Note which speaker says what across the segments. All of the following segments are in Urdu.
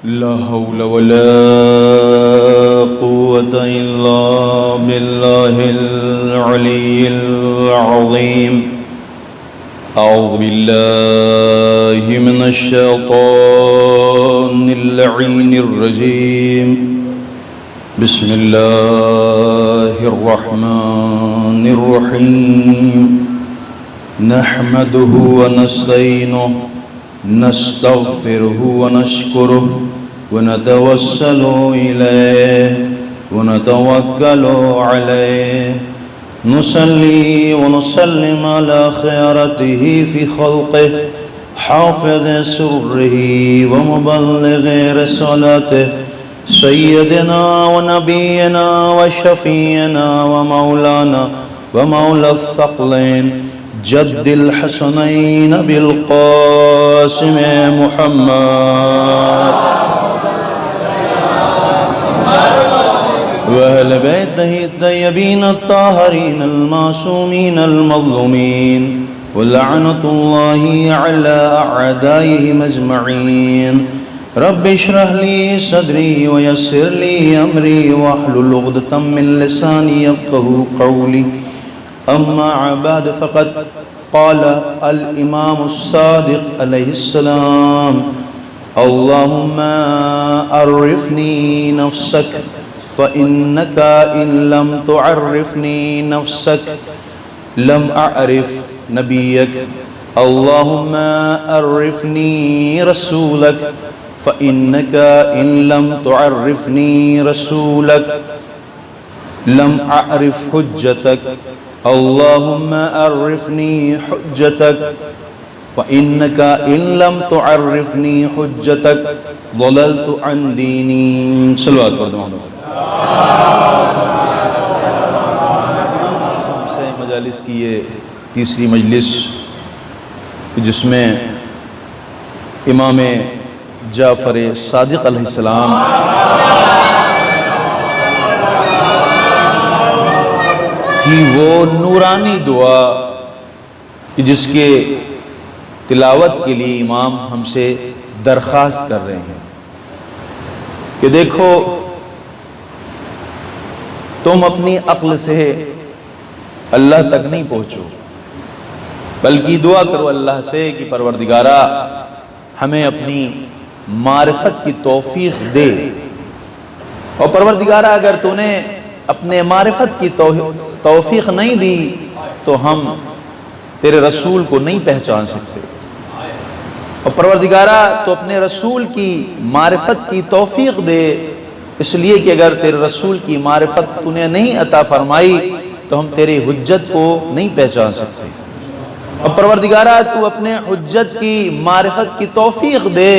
Speaker 1: لا حول ولا قوة إلا بالله العلي العظيم. أعوذ بالله من الشيطان اللعين الرجيم. بسم الله الرحمن الرحيم. نحمده ونستعينه نستغفره ونشكره ونتوسل إليه ونتوكل عليه. نصلي ونسلم على خيرته في خلقه حافظ سره ومبلغ رسالته سيدنا ونبينا وشفينا ومولانا ومولى الثقلين جد الحسنين بالقاسم محمد وأهل بيته الطيبين الطاهرين المعصومين المظلومين ولعنة الله على أعدائهم أجمعين. رب اشرح لي صدري ويسر لي أمري واحلل عقدة من لساني يفقهوا قولي. أما بعد فقد قال الإمام الصادق عليه السلام: اللهم عرفني نفسك فإنك إن لم تعرفني نفسك لم أعرف نبيك. اللهم عرفني رسولك فإنك إن لم تعرفني رسولك لم أعرف حجتك. اللهم عرفني حجتك فإنك إن لم تعرفني حجتك ضللت عن ديني. صلوات پڑھ دو. سے مجالس کی یہ تیسری مجلس جس میں امام جعفر صادق علیہ السلام کی وہ نورانی دعا جس کے تلاوت کے لیے امام ہم سے درخواست کر رہے ہیں کہ دیکھو تم اپنی عقل سے اللہ تک نہیں پہنچو، بلکہ دعا کرو اللہ سے کہ پروردگارہ ہمیں اپنی معرفت کی توفیق دے، اور پروردگارہ اگر تو نے اپنے معرفت کی توفیق نہیں دی تو ہم تیرے رسول کو نہیں پہچان سکتے. اور پروردگارہ تو اپنے رسول کی معرفت کی توفیق دے، اس لیے کہ اگر تیرے رسول کی معرفت تو نے نہیں عطا فرمائی تو ہم تیرے حجت کو نہیں پہچان سکتے. اور پروردگارہ تو اپنے حجت کی معرفت کی توفیق دے،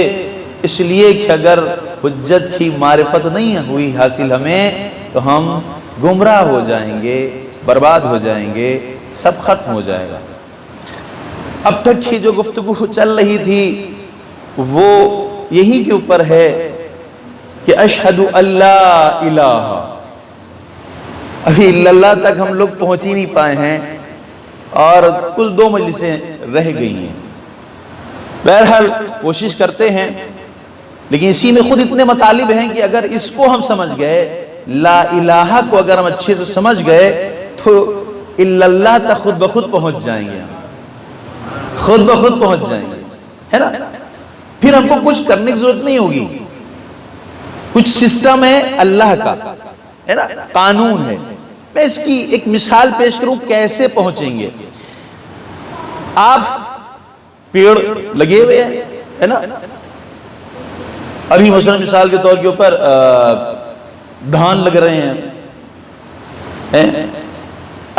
Speaker 1: اس لیے کہ اگر حجت کی معرفت نہیں ہوئی حاصل ہمیں تو ہم گمراہ ہو جائیں گے، برباد ہو جائیں گے، سب ختم ہو جائے گا. اب تک کی جو گفتگو چل رہی تھی وہ یہی کے اوپر ہے کہ اشہدو اللہ الہ. ابھی اللہ تک ہم لوگ پہنچ ہی نہیں پائے ہیں اور کل 2 مجلسیں رہ گئی ہیں. بہرحال کوشش کرتے ہیں، لیکن اسی میں خود اتنے مطالب ہیں کہ اگر اس کو ہم سمجھ گئے، لا الہ کو اگر ہم اچھے سے سمجھ گئے تو اللہ تک خود بخود پہنچ جائیں گے، خود بخود پہنچ جائیں گے، ہے نا. پھر ہم کو کچھ کرنے کی ضرورت نہیں ہوگی. کچھ سسٹم ہے اللہ کا، ہے نا، قانون ہے. میں اس کی ایک مثال پیش کروں کیسے پہنچیں گے. آپ پیڑ لگے ہوئے ہیں، ہے نا. ابھی مثلا مثال کے طور کے اوپر دھان لگ رہے ہیں.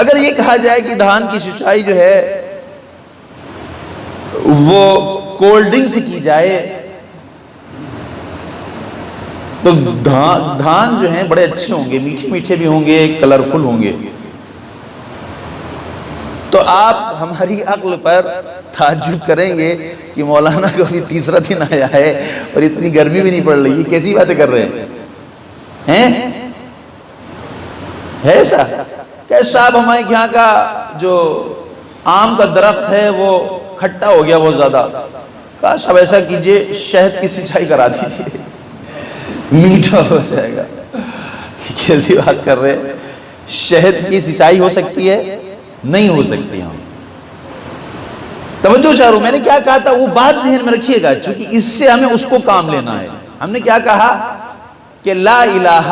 Speaker 1: اگر یہ کہا جائے کہ دھان کی سچائی جو ہے وہ کولڈ ڈرنک سے کی جائے تو دھان جو ہیں بڑے اچھے ہوں گے، میٹھے میٹھے بھی ہوں گے، کلرفل ہوں گے. تو آپ ہماری عقل پر تعجب کریں گے کہ مولانا کو ابھی 3را دن آیا ہے اور اتنی گرمی بھی نہیں پڑ رہی، یہ کیسی باتیں کر رہے ہیں؟ ہے ایسا کہ صاحب ہمارے یہاں کا جو آم کا درخت ہے وہ کھٹا ہو گیا بہت زیادہ. کاش اب ایسا کیجئے شہد کی سینچائی کرا دیجئے، میٹھا ہو جائے گا. کیسی بات کر رہے ہیں؟ شہد کی سچائی ہو سکتی ہے؟ نہیں ہو سکتی. ہم توجہ چاہ رہا ہوں، میں نے کیا کہا تھا وہ بات ذہن میں رکھیے گا، چونکہ اس سے ہمیں اس کو کام لینا ہے. ہم نے کیا کہا کہ لا الہ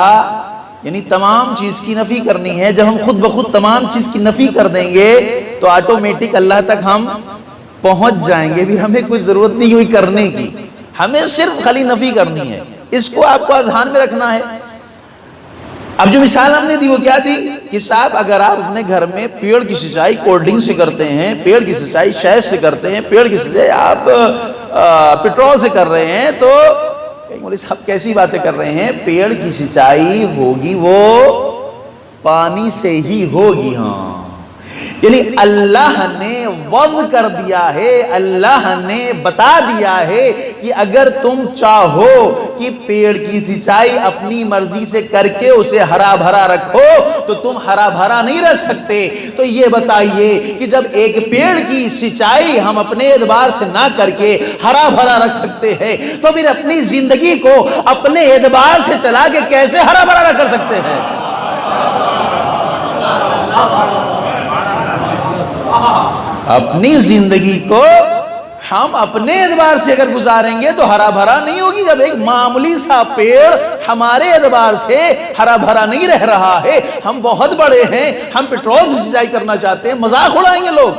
Speaker 1: یعنی تمام چیز کی نفی کرنی ہے. جب ہم خود بخود تمام چیز کی نفی کر دیں گے تو آٹومیٹک اللہ تک ہم پہنچ جائیں گے. پھر ہمیں کوئی ضرورت نہیں ہوئی کرنے کی، ہمیں صرف خالی نفی کرنی ہے. اس کو آپ کو اذہان میں رکھنا ہے. اب جو مثال ہم نے دی وہ کیا تھی کہ صاحب اگر آپ اپنے گھر میں پیڑ کی سچائی کولڈ ڈرنک سے کرتے ہیں، پیڑ کی سچائی شہد سے کرتے ہیں، پیڑ کی سچائی آپ پیٹرول سے کر رہے ہیں، تو مولوی صاحب کیسی باتیں کر رہے ہیں؟ پیڑ کی سچائی ہوگی وہ پانی سے ہی ہوگی. ہاں یعنی اللہ نے وضع کر دیا ہے، اللہ نے بتا دیا ہے کہ اگر تم چاہو کہ پیڑ کی سچائی اپنی مرضی سے کر کے اسے ہرا بھرا رکھو تو تم ہرا بھرا نہیں رکھ سکتے. تو یہ بتائیے کہ جب ایک پیڑ کی سچائی ہم اپنے اعتبار سے نہ کر کے ہرا بھرا رکھ سکتے ہیں تو پھر اپنی زندگی کو اپنے اعتبار سے چلا کے کیسے ہرا بھرا رکھ سکتے ہیں؟ اپنی زندگی کو ہم اپنے اعتبار سے اگر گزاریں گے تو ہرا بھرا نہیں ہوگی. جب ایک معمولی سا پیڑ ہمارے اعتبار سے ہرا بھرا نہیں رہ رہا ہے، ہم بہت بڑے ہیں، ہم پیٹرول سے سچائی کرنا چاہتے ہیں، مذاق اڑائیں گے لوگ.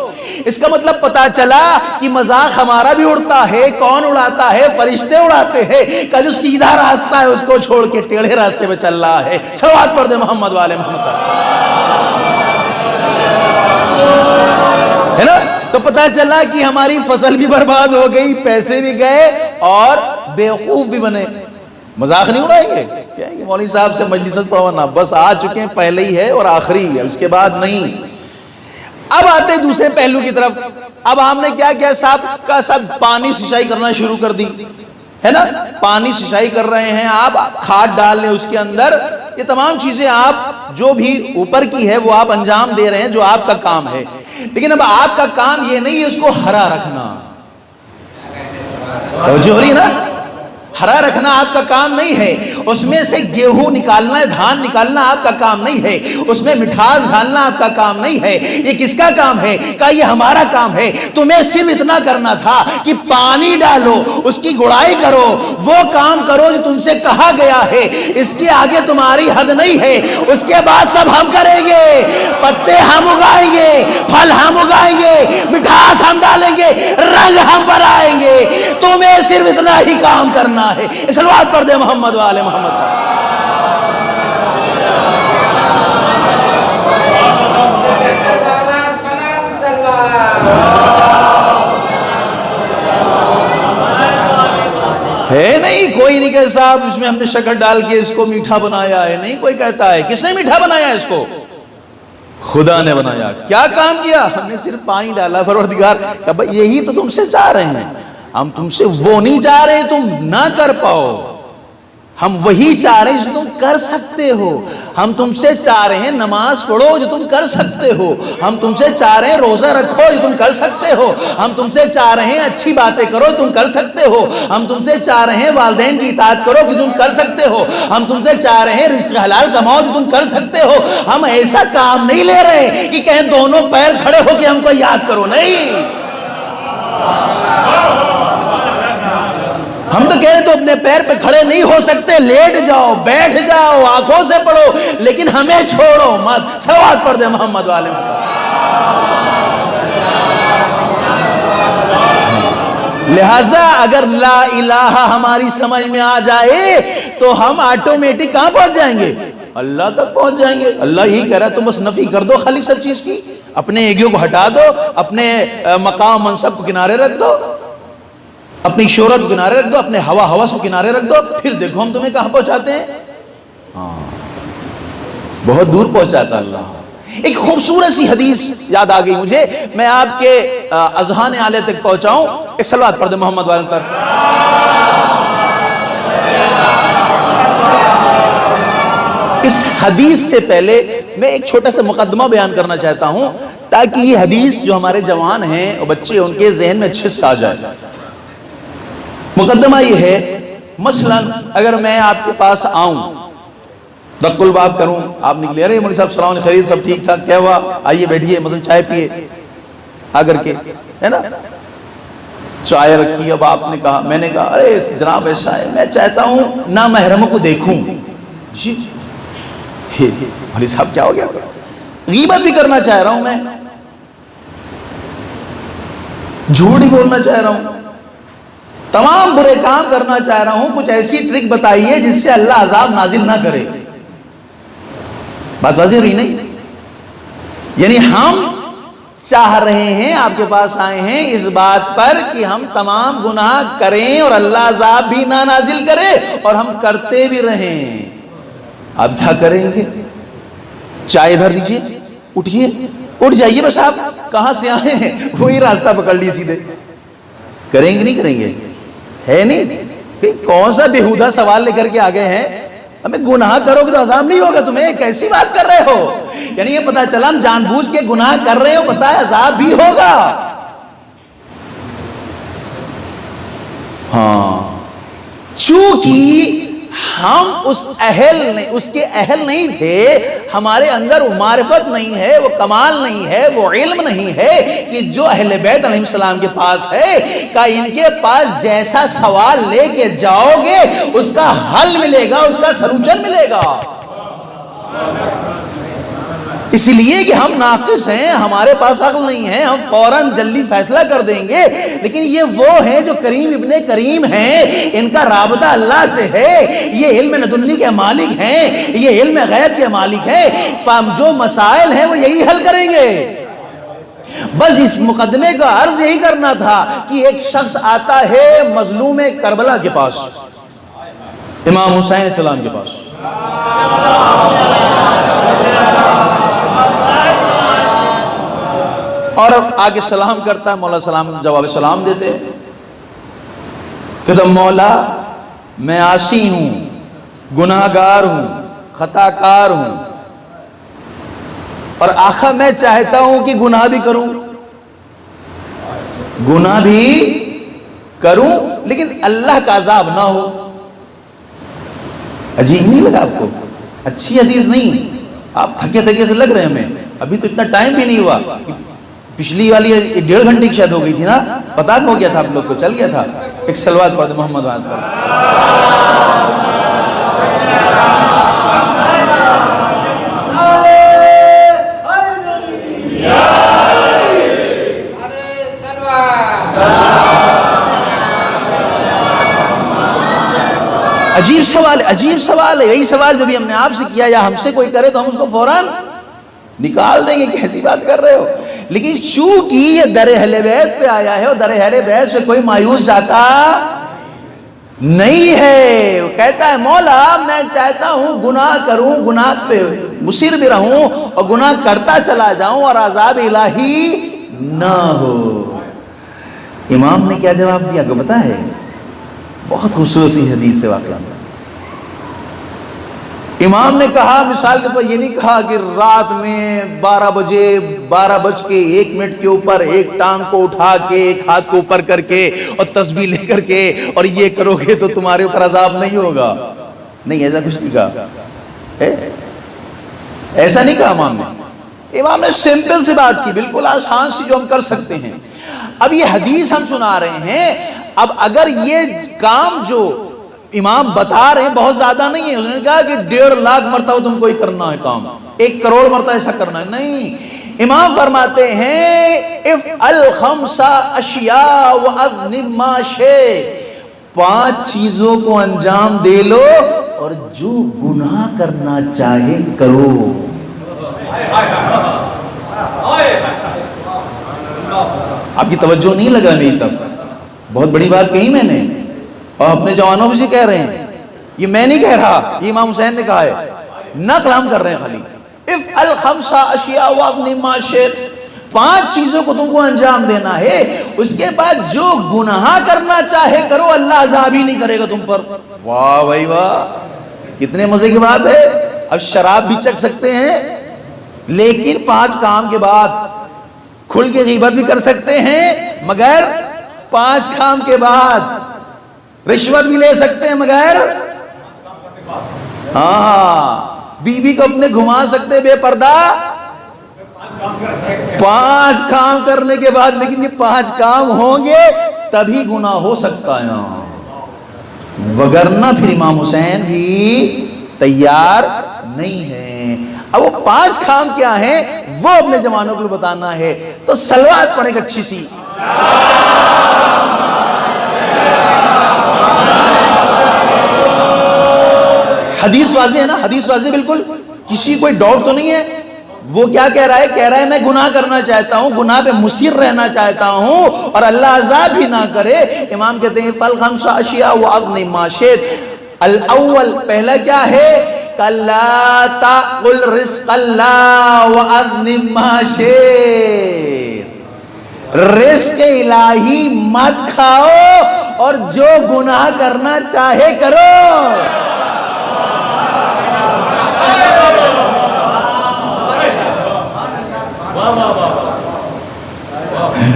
Speaker 1: اس کا مطلب پتا چلا کہ مذاق ہمارا بھی اڑتا ہے. کون اڑاتا ہے؟ فرشتے اڑاتے ہیں. کہ جو سیدھا راستہ ہے اس کو چھوڑ کے ٹیڑھے راستے پہ چل رہا ہے. صلوات پڑھ دے محمد والے محمد ہے نا. تو پتہ چلا کہ ہماری فصل بھی برباد ہو گئی، پیسے بھی گئے اور بیوقوف بھی بنے. مذاق نہیں اڑائیں گے، کہیں گے مولوی صاحب سے مجلست پڑھوانا، بس آ چکے ہیں، پہلے ہی ہے اور آخری ہے، اس کے بعد نہیں. اب آتے دوسرے پہلو کی طرف. اب ہم نے کیا کیا؟ صاحب کا سب پانی سچائی کرنا شروع کر دی ہے نا. پانی سچائی کر رہے ہیں آپ، کھاد ڈال لیں اس کے اندر، یہ تمام چیزیں آپ جو بھی اوپر کی ہے وہ آپ انجام دے رہے ہیں جو آپ کا کام ہے. لیکن اب آپ کا کام یہ نہیں ہے اس کو ہرا رکھنا. توجہ ہو رہی ہے نا؟ ہرا رکھنا آپ کا کام نہیں ہے. اس میں سے گیہوں نکالنا ہے، دھان نکالنا آپ کا کام نہیں ہے. اس میں مٹھاس ڈالنا آپ کا کام نہیں ہے. یہ کس کا کام ہے؟ کہ یہ ہمارا کام ہے. تمہیں صرف اتنا کرنا تھا کہ پانی ڈالو، اس کی گڑائی کرو، وہ کام کرو جو تم سے کہا گیا ہے. اس کے آگے تمہاری حد نہیں ہے. اس کے بعد سب ہم کریں گے. پتے ہم اگائیں گے، پھل ہم اگائیں گے، مٹھاس ہم ڈالیں گے، رنگ ہم بنائیں گے. تمہیں صرف اتنا ہی کام کرنا ہے. صلوات پڑھ دے محمد والے محمد. ہے نہیں کوئی نہیں کہ صاحب اس میں ہم نے شکر ڈال کے اس کو میٹھا بنایا ہے. نہیں کوئی کہتا ہے. کس نے میٹھا بنایا اس کو؟ خدا نے بنایا. کیا کام کیا؟ ہم نے صرف پانی ڈالا. پروردگار کہ بھئی یہی تو تم سے چاہ رہے ہیں، ہم تم سے وہ نہیں چاہ رہے تم نہ کر پاؤ، ہم وہی چاہ رہے ہیں جو تم کر سکتے ہو. ہم تم سے چاہ رہے ہیں نماز پڑھو جو تم کر سکتے ہو. ہم تم سے چاہ رہے ہیں روزہ رکھو جو تم کر سکتے ہو. ہم تم سے چاہ رہے ہیں اچھی باتیں کرو تم کر سکتے ہو. ہم تم سے چاہ رہے ہیں والدین کی اطاعت کرو کہ تم کر سکتے ہو. ہم تم سے چاہ رہے ہیں رزق حلال کماؤ جو تم کر سکتے ہو. ہم ایسا کام نہیں لے رہے کہ کہیں دونوں پیر کھڑے ہو کے ہم کو یاد کرو. نہیں، ہم تو کہہ رہے تو اپنے پیر پہ کھڑے نہیں ہو سکتے، لیٹ جاؤ، بیٹھ جاؤ، آنکھوں سے پڑھو، لیکن ہمیں چھوڑو مت. صلوات پڑھ دے محمد والے. لہٰذا اگر لا الہ ہماری سمجھ میں آ جائے تو ہم آٹومیٹک کہاں پہنچ جائیں گے؟ اللہ تک پہنچ جائیں گے. اللہ یہی کہہ رہا ہے تم بس نفی کر دو خالی سب چیز کی. اپنے ایگو کو ہٹا دو، اپنے مقام منصب کو کنارے رکھ دو، اپنی شہرت کو کنارے رکھ دو، اپنے ہوا ہوس کو کنارے رکھ دو، پھر دیکھو ہم تمہیں کہاں پہنچاتے ہیں. ہاں بہت دور پہنچاتا اللہ. ایک خوبصورت سی حدیث یاد آ گئی مجھے، میں آپ کے اذہان عالیہ تک پہنچاؤں. ایک صلوات پڑھ دے محمد والے پر. اس حدیث سے پہلے میں ایک چھوٹا سا مقدمہ بیان کرنا چاہتا ہوں تاکہ یہ حدیث جو ہمارے جوان ہیں اور بچے ان کے ذہن میں اچھے سے آ جائے. مقدمہ یہ ہے مثلا اگر میں آپ کے پاس آؤں، دق الباب کروں، آپ نکلے، ارے مولوی صاحب السلام علیکم، خیریت، سب ٹھیک ٹھاک، کیا ہوا، آئیے بیٹھیے، مثلا چائے پیے آ کر کے، ہے نا، چائے رکھی، اب آپ نے کہا، میں نے کہا ارے جناب ایسا ہے، میں چاہتا ہوں نامحرموں کو دیکھوں. جی مولوی صاحب کیا ہو گیا، غیبت بھی کرنا چاہ رہا ہوں، میں جھوٹ بھی بولنا چاہ رہا ہوں، تمام برے کام کرنا چاہ رہا ہوں، کچھ ایسی ٹرک بتائیے جس سے اللہ عذاب نازل نہ کرے. بات واضح رہی نہیں؟ یعنی ہم چاہ رہے ہیں، آپ کے پاس آئے ہیں اس بات پر کہ ہم تمام گناہ کریں اور اللہ عذاب بھی نہ نازل کرے، اور ہم کرتے بھی رہیں. آپ کیا کریں گے؟ چائے ادھر دیجئے، اٹھئے، اٹھ جائیے، بس آپ کہاں سے آئے ہیں وہی راستہ پکڑ لی سیدھے. کریں گے نہیں کریں گے؟ ہے نہیں کہ کون سا بیہودہ سوال لے کر کے آگئے ہیں، ہمیں گناہ کرو گے تو عذاب نہیں ہوگا تمہیں، کیسی بات کر رہے ہو؟ یعنی یہ پتا چلا ہم جان بوجھ کے گناہ کر رہے ہو، پتا ہے عذاب بھی ہوگا. ہاں، چونکہ ہم اس کے اہل نہیں تھے، ہمارے اندر وہ معرفت نہیں ہے، وہ کمال نہیں ہے، وہ علم نہیں ہے کہ جو اہل بیت علیہ السلام کے پاس ہے، کہ ان کے پاس جیسا سوال لے کے جاؤ گے اس کا حل ملے گا، اس کا سلوشن ملے گا. اس لیے کہ ہم ناقص ہیں، ہمارے پاس عقل نہیں ہے، ہم فوراً جلدی فیصلہ کر دیں گے، لیکن یہ وہ ہیں جو کریم ابن کریم ہیں، ان کا رابطہ اللہ سے ہے، یہ علم لدنی کے مالک ہیں، یہ علم غیب کے مالک ہیں، جو مسائل ہیں وہ یہی حل کریں گے. بس اس مقدمے کا عرض یہی کرنا تھا کہ ایک شخص آتا ہے مظلوم کربلا کے پاس، امام حسین علیہ السلام کے پاس، اور آگے سلام کرتا ہے، مولا سلام جواب سلام دیتے ہیں، کہتا مولا میں عاصی ہوں، گناہگار ہوں، خطا کار ہوں، اور آخر میں چاہتا ہوں کہ گناہ بھی کروں، لیکن اللہ کا عذاب نہ ہو. عجیب نہیں لگا آپ کو؟ اچھی حدیث نہیں؟ آپ تھکے تھکے سے لگ رہے ہیں ہمیں، ابھی تو اتنا ٹائم بھی نہیں ہوا، پچھلی والی 1.5 گھنٹے کی شاید ہو گئی تھی نا، پتا ہو گیا تھا آپ لوگ کو، چل گیا تھا. ایک صلوات پڑھ دے محمد وعد پر. عجیب سوال ہے، یہی سوال جو بھی ہم نے آپ سے کیا یا ہم سے کوئی کرے تو ہم اس کو فوراً نکال دیں گے، کیسی بات کر رہے ہو. لیکن چونکہ یہ در اہل بیت پہ آیا ہے اور در اہل بیت پہ کوئی مایوس جاتا نہیں ہے. وہ کہتا ہے مولا میں چاہتا ہوں گناہ کروں، گناہ پہ مصر بھی رہوں اور گناہ کرتا چلا جاؤں اور عذاب الہی نہ ہو. امام نے کیا جواب دیا کو پتا ہے؟ بہت خصوصی حدیث سے واقعہ. امام نے کہا، مثال کے طور یہ نہیں کہا کہ رات میں 12:01 کے اوپر ایک ٹانگ کو اٹھا کے ایک ہاتھ کو اوپر کر کے اور تسبیح لے کر کے اور یہ کرو گے تو تمہارے اوپر عذاب نہیں ہوگا. نہیں، ایسا کچھ نہیں کہا، ایسا نہیں کہا امام نے. امام نے سمپل سی بات کی، بالکل آسان سی جو ہم کر سکتے ہیں. اب یہ حدیث ہم سنا رہے ہیں، اب اگر یہ کام جو امام بتا رہے ہیں بہت زیادہ نہیں ہے، انہوں نے کہا کہ 1.5 لاکھ مرتبہ تم کو ہی کرنا ہے کام، 1 کروڑ مرتبہ ایسا کرنا ہے، نہیں. امام فرماتے ہیں افعل 5 اشیاء واذنب ما شئت، 5 چیزوں کو انجام دے لو اور جو گناہ کرنا چاہے کرو. آپ کی توجہ نہیں لگا میری طرف، بہت بڑی بات کہی میں نے، اور اپنے جوانوں بھی سے کہہ رہے ہیں، یہ میں نہیں کہہ رہا، یہ امام حسین نے کہا ہے، نقل ہم کر رہے ہیں خالی. افعل 5 اشیاء واذنب ما شئت، 5 چیزوں کو تم کو انجام دینا ہے، اس کے بعد جو گناہ کرنا چاہے کرو، اللہ عذاب ہی نہیں کرے گا تم پر. واہ بھائی واہ، کتنے مزے کی بات ہے. اب شراب بھی چکھ سکتے ہیں، لیکن 5 کام کے بعد کھل کے غیبت بھی کر سکتے ہیں، مگر 5 کام کے بعد رشوت بھی لے سکتے ہیں مگر ہاں بیوی کو اپنے گھما سکتے بے پردہ 5 کام کرنے کے بعد، لیکن یہ 5 کام ہوں گے تبھی گناہ ہو سکتا ہے، وگرنہ پھر امام حسین بھی تیار نہیں ہیں۔ اب وہ 5 کام کیا ہیں وہ اپنے جوانوں کو بتانا ہے، تو صلوات پڑھیں ایک اچھی سی۔ حدیث واضح ہے نا، حدیث واضح بالکل، کسی کوئی ڈاؤٹ تو نہیں ہے۔ وہ کیا کہہ رہا ہے؟ کہہ رہا ہے میں گناہ کرنا چاہتا ہوں، گناہ پہ مصر رہنا چاہتا ہوں اور اللہ عذاب بھی نہ کرے۔ امام کہتے ہیں فالخمس اشیاء واغنم ما شئت۔ الاول پہلا کیا ہے؟ کلا تاکل رزق اللہ واغنم ما شئت، رزق الہی مت کھاؤ اور جو گناہ کرنا چاہے کرو۔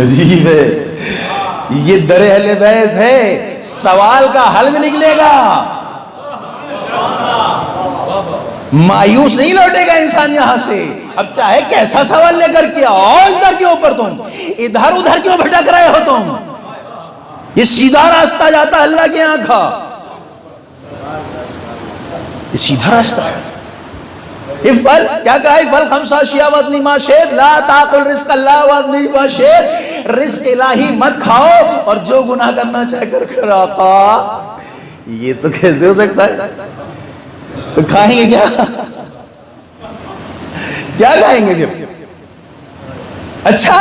Speaker 1: عجیب ہے، یہ در اہل بیت ہے، سوال کا حل بھی نکلے گا، مایوس نہیں لوٹے گا انسان یہاں سے۔ اب چاہے کیسا سوال لے کر کیا ہو، اس در کے اوپر تم ادھر ادھر کیوں بھٹک رہے ہو؟ تم یہ سیدھا راستہ جاتا اللہ کے آنکھا، یہ سیدھا راستہ ہے۔ افعل کیا کہا؟ افعل خمس اشیاء واغنم ما شئت، لا تاکل رزق اللہ واغنم ما شئت، رزق الہی مت کھاؤ اور جو گناہ کرنا چاہے کر۔ آقا یہ تو کیسے ہو سکتا ہے؟ تو کھائیں گے کیا؟ کیا کھائیں گے پھر؟ اچھا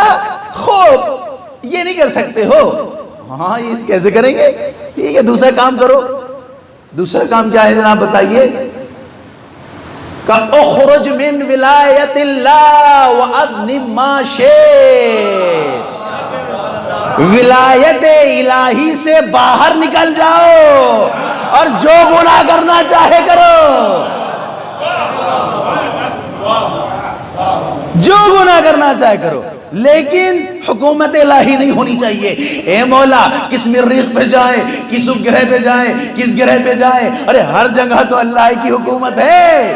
Speaker 1: خوب یہ نہیں کر سکتے ہو، ہاں یہ کیسے کریں گے؟ ٹھیک ہے دوسرا کام کرو۔ دوسرا کام کیا ہے جناب بتائیے؟ اخرج من ولایت اللہ واغنم ما شئت، ولایت الہی سے باہر نکل جاؤ اور جو گناہ کرنا چاہے کرو، جو گناہ کرنا چاہے کرو، لیکن حکومت الہی نہیں ہونی چاہیے۔ اے مولا کس مریخ پہ جائیں، کس گرہ پہ جائیں، کس گرہ پہ جائیں، ارے ہر جگہ تو اللہ کی حکومت ہے،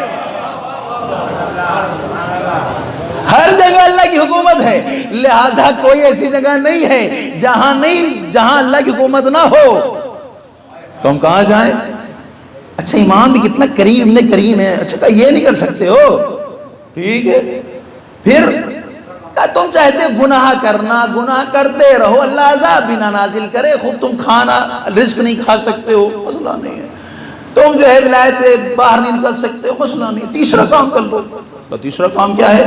Speaker 1: ہر جگہ اللہ کی حکومت ہے، لہذا کوئی ایسی جگہ نہیں ہے جہاں اللہ کی حکومت نہ ہو۔ تو ہم کہاں جائیں؟ اچھا امام بھی کتنا کریم، ابن کریم ہے، اچھا یہ نہیں کر سکتے ہو، ٹھیک ہے پھر تم چاہتے گناہ کرنا، گناہ کرتے رہو، اللہ عذاب بھی نہ نازل کرے، خود تم کھانا رزق نہیں کھا سکتے ہو، مسئلہ نہیں ہے، تم جو ہے ولایت سے باہر نہیں نکل سکتے ہو، مسئلہ نہیں۔ تیسرا کام کر لو۔ تو تیسرا کام کیا ہے؟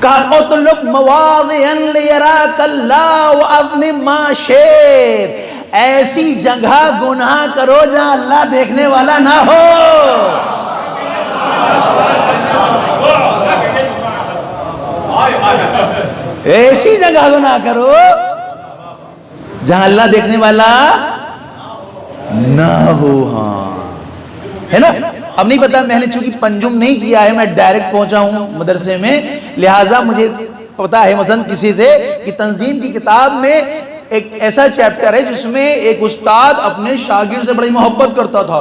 Speaker 1: اطلب مواضعا لیراک اللہ واغنم ما شئت، ایسی جگہ گناہ کرو جہاں اللہ دیکھنے والا نہ ہو، ایسی جگہ گناہ کرو جہاں اللہ دیکھنے والا نہ ہو۔ ہاں ہے نا؟ اب نہیں پتا، میں نے چونکہ پنجم نہیں کیا ہے، میں ڈائریکٹ پہنچا ہوں مدرسے میں، لہٰذا مجھے پتا ہے مثلا کسی سے کہ تنظیم کی کتاب میں ایک ایسا چیپٹر ہے جس میں ایک استاد اپنے شاگرد سے بڑی محبت کرتا تھا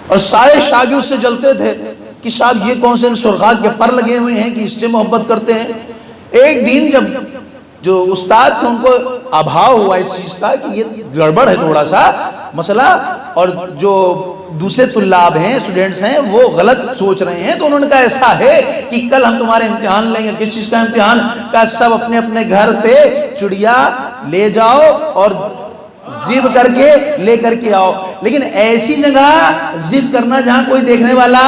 Speaker 1: اور سارے شاگرد سے جلتے تھے کہ صاحب یہ کون سے سرخات کے پر لگے ہوئے ہیں کہ اس سے محبت کرتے ہیں۔ ایک دن جب جو استاد تھے ان کو ابھاؤ ہوا اس چیز کا کہ یہ گڑبڑ ہے تھوڑا سا مسئلہ، اور جو دوسرے طلاب ہیں، اسٹوڈنٹس ہیں، وہ غلط سوچ رہے ہیں، تو انہوں نے کہا ایسا ہے کہ کل ہم تمہارے امتحان لیں گے۔ کس چیز کا امتحان؟ کہا سب اپنے اپنے گھر پہ چڑیا لے جاؤ اور ذبح کر کے لے کر کے آؤ، لیکن ایسی جگہ ذبح کرنا جہاں کوئی دیکھنے والا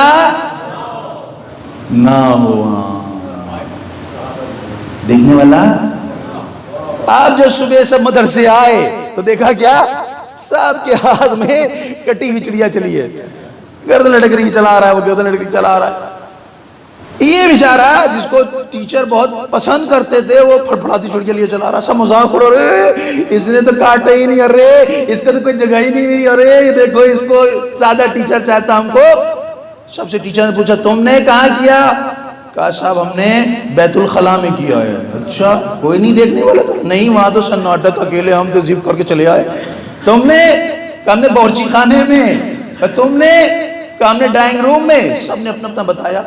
Speaker 1: نہ ہو، دیکھنے والا۔ آپ جب صبح سے مدرسے آئے تو دیکھا کیا؟ سب کے ہاتھ میں کٹی ہوئی چڑیا چلی ہے، گردن لٹک رہی چلا رہا ہے، وہ گردن لٹک رہی چلا رہا ہے۔ یہ بیچارہ جس کو ٹیچر بہت پسند کرتے تھے وہ پھڑپھڑاتی چڑیا لیے چلا رہا، سب مذاق اڑا رہے، اس نے تو کاٹا ہی نہیں، ارے اس کا تو کوئی جگہ ہی نہیں ملی، ارے یہ دیکھو اس کو زیادہ ٹیچر چاہتا ہم کو۔ سب سے ٹیچر نے پوچھا تم نے کہاں کیا؟ کہا صاحب ہم نے بیت الخلاء میں کیا ہے۔ اچھا کوئی نہیں دیکھنے والا تھا؟ نہیں وہاں تو سناٹا تھا، اکیلے ہم تو ذبح کر کے چلے آئے۔ تم نے ہم نے باورچی خانے میں، تم نے ہم نے ڈرائنگ روم میں، سب نے اپنا اپنا بتایا.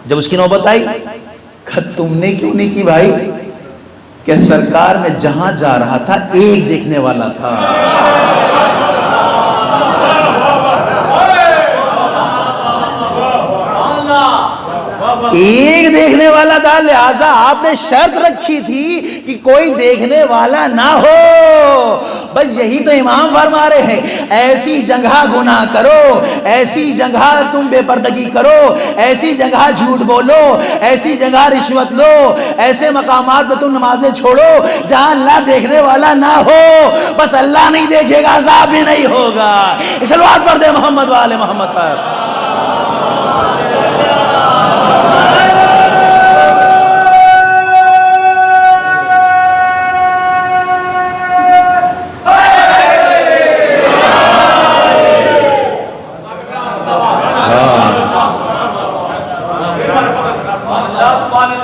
Speaker 1: جب اس کی نوبت آئی کہ تم نے کیوں نہیں کی بھائی؟ کہ سرکار میں جہاں جا رہا تھا ایک دیکھنے والا تھا. ایک دیکھنے والا تھا، لہذا آپ نے شرط رکھی تھی کہ کوئی دیکھنے والا نہ ہو. بس یہی تو امام فرما رہے ہیں، ایسی جگہ گناہ کرو، ایسی جگہ تم بے پردگی کرو، ایسی جگہ جھوٹ بولو، ایسی جگہ رشوت لو، ایسے مقامات پہ تم نمازیں چھوڑو جہاں اللہ دیکھنے والا نہ ہو. بس اللہ نہیں دیکھے گا، عذاب بھی نہیں ہوگا. صلوات پڑھ دے محمد والے محمد پر.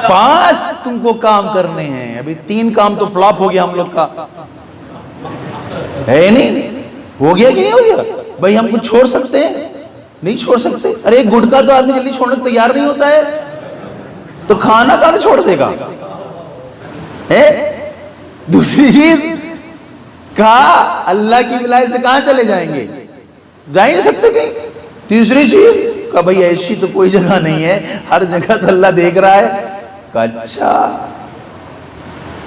Speaker 1: پانچ تم کو کام کرنے ہیں. ابھی 3 کام تو فلاپ ہو گیا ہم لوگ کا، ہے نہیں؟ ہو گیا کہ نہیں ہو گیا؟ بھائی ہم کچھ چھوڑ سکتے ہیں؟ نہیں چھوڑ سکتے. ارے ایک گٹکا تو آدمی جلدی چھوڑنے کو تیار نہیں ہوتا ہے، تو کھانا کہاں سے چھوڑ دے گا؟ دوسری چیز کہا اللہ کی ولایت سے کہاں چلے جائیں گے؟ جا ہی نہیں سکتے کہیں. تیسری چیز کہا بھائی ایسی تو کوئی جگہ نہیں ہے، ہر جگہ تو اللہ دیکھ رہا ہے. کہا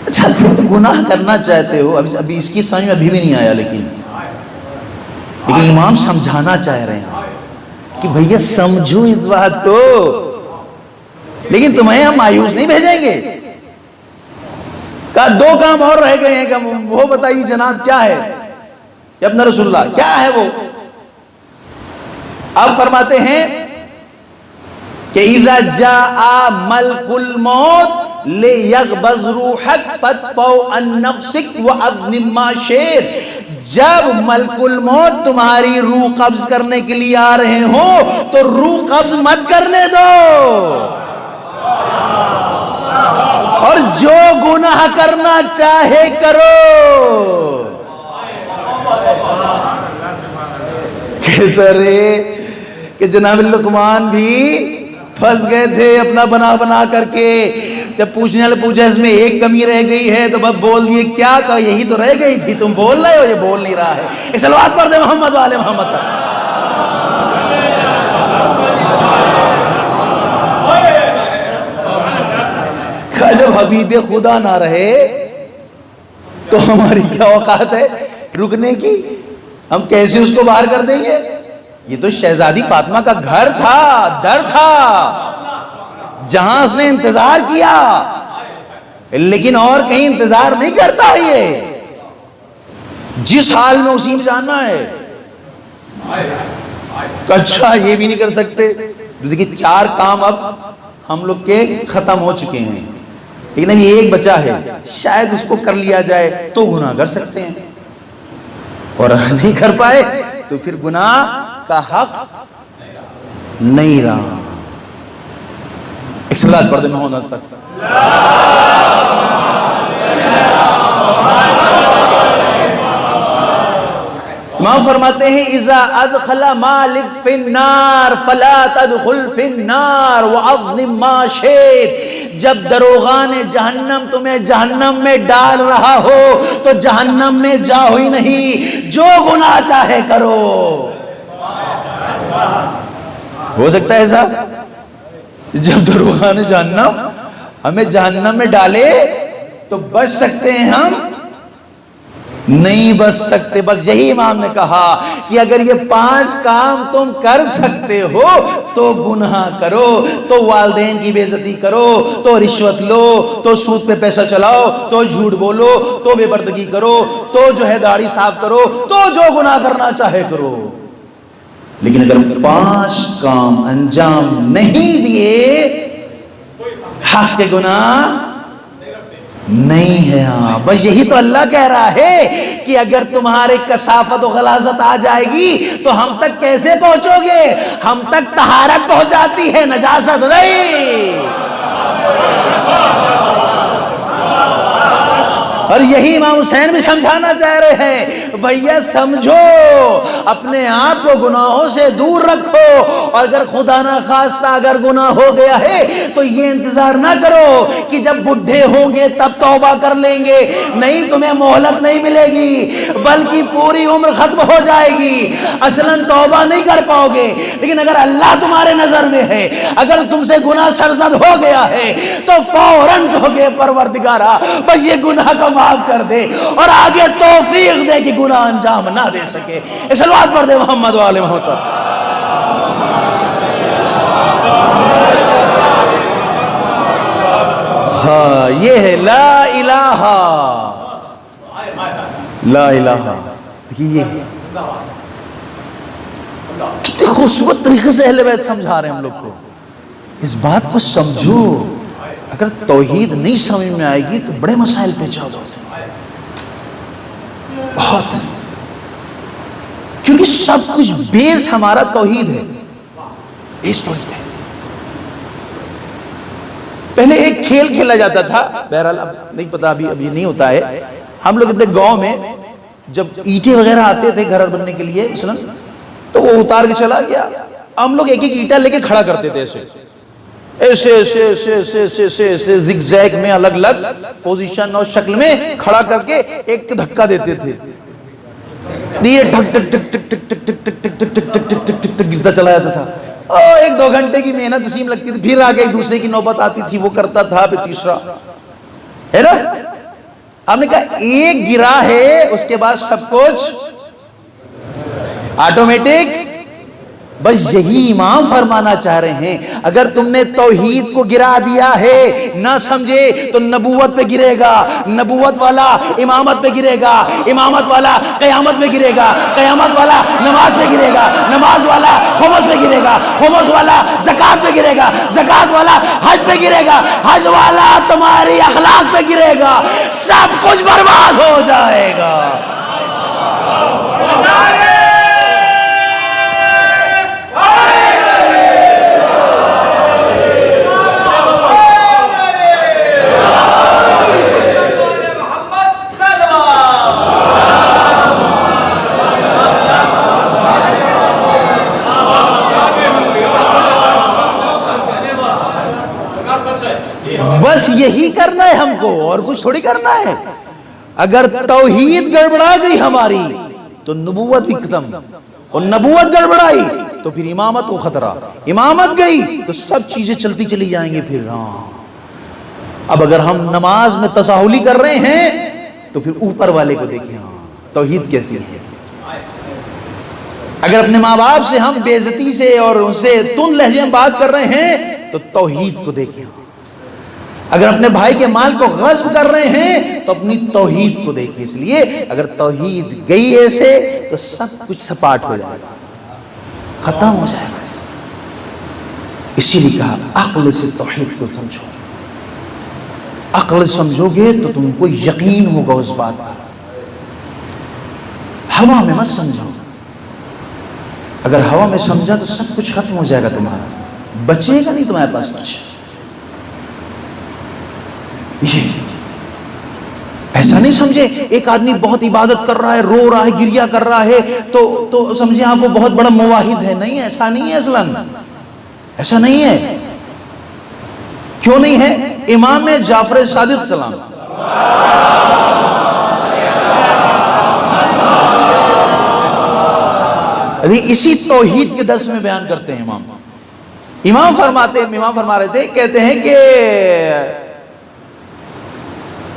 Speaker 1: اچھا تم گناہ کرنا چاہتے ہو. ابھی اس کی سمجھ میں ابھی بھی نہیں آیا، لیکن امام سمجھانا چاہ رہے ہیں کہ بھیا سمجھو اس بات کو، لیکن تمہیں ہم مایوس نہیں بھیجیں گے. کہا 2 کام اور رہ گئے ہیں، کہ وہ بتائیے جناب کیا ہے یا اپنا رسول اللہ کیا ہے وہ؟ آپ فرماتے ہیں کہ اذا جاء ملک الموت لیقبض روحک فادفع عن نفسک واغنم ما شئت. جب ملک الموت تمہاری روح قبض کرنے کے لیے آ رہے ہوں تو روح قبض مت کرنے دو، اور جو گناہ کرنا چاہے کرو. کہتے رہے کہ جناب لقمان بھی پھنس گئے تھے اپنا بنا بنا کر کے. جب پوچھنے والے پوچھا اس میں ایک کمی رہ گئی ہے تو بس بول دیے کیا؟ کہا یہی تو رہ گئی تھی، تم بول رہے ہو یہ بول نہیں رہا ہے. صلوات پڑھ دے محمد والے محمد پر. جب حبیب خدا نہ رہے تو ہماری کیا اوقات ہے رکنے کی؟ ہم کیسے اس کو باہر کر دیں گے؟ یہ تو شہزادی فاطمہ کا گھر تھا، در تھا، جہاں اس نے انتظار کیا، لیکن اور کہیں انتظار نہیں کرتا ہے. یہ جس حال میں اسی میں جانا ہے. اچھا یہ بھی نہیں کر سکتے. دیکھیے 4 کام اب ہم لوگ کے ختم ہو چکے ہیں، لیکن ابھی ایک بچا ہے، شاید اس کو کر لیا جائے تو گناہ کر سکتے ہیں، اور نہیں کر پائے تو پھر گناہ کا حق نہیں رہا. ایک صلوات پڑھ دیں محمد پر. امام فرماتے ہیں اذا ادخل مالک فی النار فلا تدخل فی النار واظلم ما شئت. جب دروغان جہنم تمہیں جہنم میں ڈال رہا ہو تو جہنم میں جاؤ ہی نہیں، جو گناہ چاہے کرو. ہو سکتا ہے ایسا؟ جب دروغان جہنم ہمیں جہنم میں ڈالے تو بچ سکتے ہیں ہم؟ نہیں بچ سکتے. بس یہی امام نے کہا کہ اگر یہ 5 کام تم کر سکتے ہو تو گناہ کرو، تو والدین کی بے عزتی کرو، تو رشوت لو، تو سود پہ پیسہ چلاؤ، تو جھوٹ بولو، تو بے پردگی کرو، تو جو ہے داڑھی صاف کرو، تو جو گناہ کرنا چاہے کرو. لیکن اگر 5 کام انجام نہیں دیے حق کے گناہ نہیں ہے. ہاں بس یہی تو اللہ کہہ رہا ہے کہ اگر تمہارے کثافت و غلاظت آ جائے گی تو ہم تک کیسے پہنچو گے؟ ہم تک طہارت پہنچاتی ہے، نجاست نہیں. اور یہی امام حسین بھی سمجھانا چاہ رہے ہیں. بھیا سمجھو، اپنے آپ کو گناہوں سے دور رکھو، اور اگر خدا نہ خواستہ اگر گناہ ہو گیا ہے تو یہ انتظار نہ کرو کہ جب بڈھے ہوں گے تب توبہ کر لیں گے، نہیں، تمہیں مہلت نہیں ملے گی بلکہ پوری عمر ختم ہو جائے گی، اصلاً توبہ نہیں کر پاؤ گے۔ لیکن اگر اللہ تمہارے نظر میں ہے، اگر تم سے گناہ سرزد ہو گیا ہے تو فوراً کہو گے پروردگارا بس یہ گناہ کو معاف کر دے، اور آگے توفیق دے کہ گناہ انجام نہ دے سکے۔ صلوات پڑھ دے محمد و آل محمد۔ ہاں، یہ ہے لا الہ، لا الہ، دیکھیے یہ ہے، کتنی خوبصورت طریقے سے اہل بیت سمجھا رہے ہیں ہم لوگ کو۔ اس بات کو سمجھو، اگر توحید نہیں سمجھ میں آئے گی تو بڑے مسائل پیچھے ہو جاتے ہیں، بہت، کیونکہ سب کچھ بیس ہمارا توحید ہے، بیس توحید ہے۔ پہلے ایک کھیل کھیلا جاتا تھا، بہرحال اب نہیں پتا، ابھی نہیں ہوتا ہے۔ ہم لوگ اپنے گاؤں میں جب اینٹیں وغیرہ آتے تھے گھر بننے کے لیے مثلا، تو وہ اتار کے چلا گیا، ہم لوگ ایک ایک اینٹا لے کے کھڑا کرتے تھے، ایسے ایسے ایسے ایسے ایسے ایسے ایسے ایسے زگ زیگ میں الگ الگ پوزیشن اور شکل میں کھڑا کر کے ایک دھکا دیتے تھے، یہ ٹک ٹک ٹک ٹک ٹک ٹک ٹک ٹک ٹک ٹک ٹک ٹک ٹک ٹک گرتا چلا جاتا تھا، اور ایک دو گھنٹے کی محنت اسیم لگتی تھی، پھر آگے ایک دوسرے کی نوبت آتی تھی، وہ کرتا تھا، پھر تیسرا، ہے نا؟ ہم نے کہا ایک گرا ہے اس کے بعد سب کچھ آٹومیٹک، بس یہی امام فرمانا چاہ رہے ہیں، اگر تم نے توحید کو گرا دیا ہے، نہ سمجھے تو نبوت پہ گرے گا، نبوت والا امامت پہ گرے گا، امامت والا قیامت پہ گرے گا، قیامت والا نماز پہ گرے گا، نماز والا خمس پہ گرے گا، خمس والا زکات پہ گرے گا، زکات والا حج پہ گرے گا، حج والا تمہاری اخلاق پہ گرے گا، سب کچھ برباد ہو جائے گا۔ بس یہی کرنا ہے ہم کو، اور کچھ تھوڑی کرنا ہے۔ اگر توحید گڑبڑا گئی ہماری تو نبوت بھی ختم، اور نبوت گڑبڑائی تو پھر امامت کو خطرہ، امامت گئی تو سب چیزیں چلتی چلی جائیں گے پھر۔ ہاں، اب اگر ہم نماز میں تساہلی کر رہے ہیں تو پھر اوپر والے کو دیکھیں، ہاں توحید کیسی ہے۔ اگر اپنے ماں باپ سے ہم بے عزتی سے اور ان سے تند لہجے میں بات کر رہے ہیں تو توحید کو دیکھیں، اگر اپنے بھائی کے مال کو غصب کر رہے ہیں تو اپنی توحید کو دیکھیں۔ اس لیے اگر توحید گئی ایسے تو سب کچھ سپاٹ ہو جائے گا، ختم ہو جائے گا۔ اسی لیے کہا عقل سے توحید کو سمجھو، عقل سمجھو گے تو تم کو یقین ہوگا اس بات پر، ہوا میں مت سمجھو، اگر ہوا میں سمجھا تو سب کچھ ختم ہو جائے گا، تمہارا بچے گا نہیں تمہارے پاس کچھ۔ ایسا نہیں سمجھے ایک آدمی بہت عبادت کر رہا ہے، رو رہا ہے، گریا کر رہا ہے تو سمجھے آپ وہ بہت بڑا موحد ہے، نہیں، ایسا نہیں ہے، اصلاً ایسا نہیں ہے۔ کیوں نہیں ہے؟ امام جعفر صادق سلام اسی توحید کے درس میں بیان کرتے ہیں۔ امام فرما رہے تھے، کہتے ہیں کہ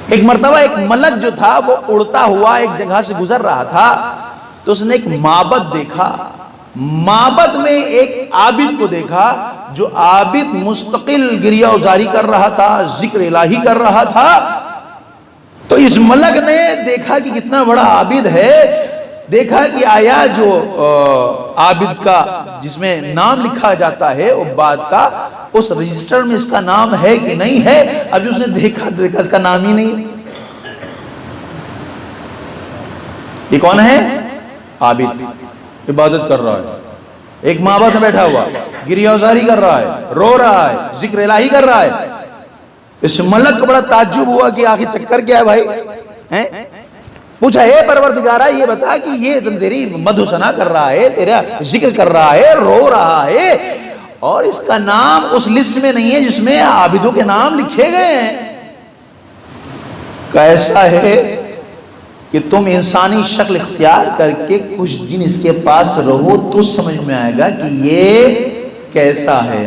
Speaker 1: ایک مرتبہ ایک ملک جو تھا وہ اڑتا ہوا ایک جگہ سے گزر رہا تھا، تو اس نے ایک معبد دیکھا، معبد میں ایک عابد کو دیکھا، جو عابد مستقل گریہ وزاری کر رہا تھا، ذکر الہی کر رہا تھا۔ تو اس ملک نے دیکھا کہ کتنا بڑا عابد ہے، دیکھا کہ آیا جو عابد کا جس میں نام لکھا جاتا ہے عباد کا، اس رجسٹر میں اس کا نام ہے کہ نہیں ہے۔ اب جو اس نے دیکھا اس کا نام ہی نہیں۔ یہ کون ہے؟ عابد، عبادت کر رہا ہے، ایک معبد میں بیٹھا ہوا، گریہ وزاری کر رہا ہے، رو رہا ہے، ذکر الہی کر رہا ہے۔ اس ملک کو بڑا تعجب ہوا کہ آخر چکر کیا ہے بھائی، پوچھا اے پروردگارہ یہ بتا کہ یہ تیری مدح ثنا کر رہا ہے، تیرا ذکر کر رہا ہے، رو رہا ہے، اور اس کا نام اس لسٹ میں نہیں ہے جس میں عابدوں کے نام لکھے گئے ہیں. کیسا ہے کہ تم انسانی شکل اختیار کر کے کچھ دن اس کے پاس رہو تو سمجھ میں آئے گا کہ یہ کیسا ہے.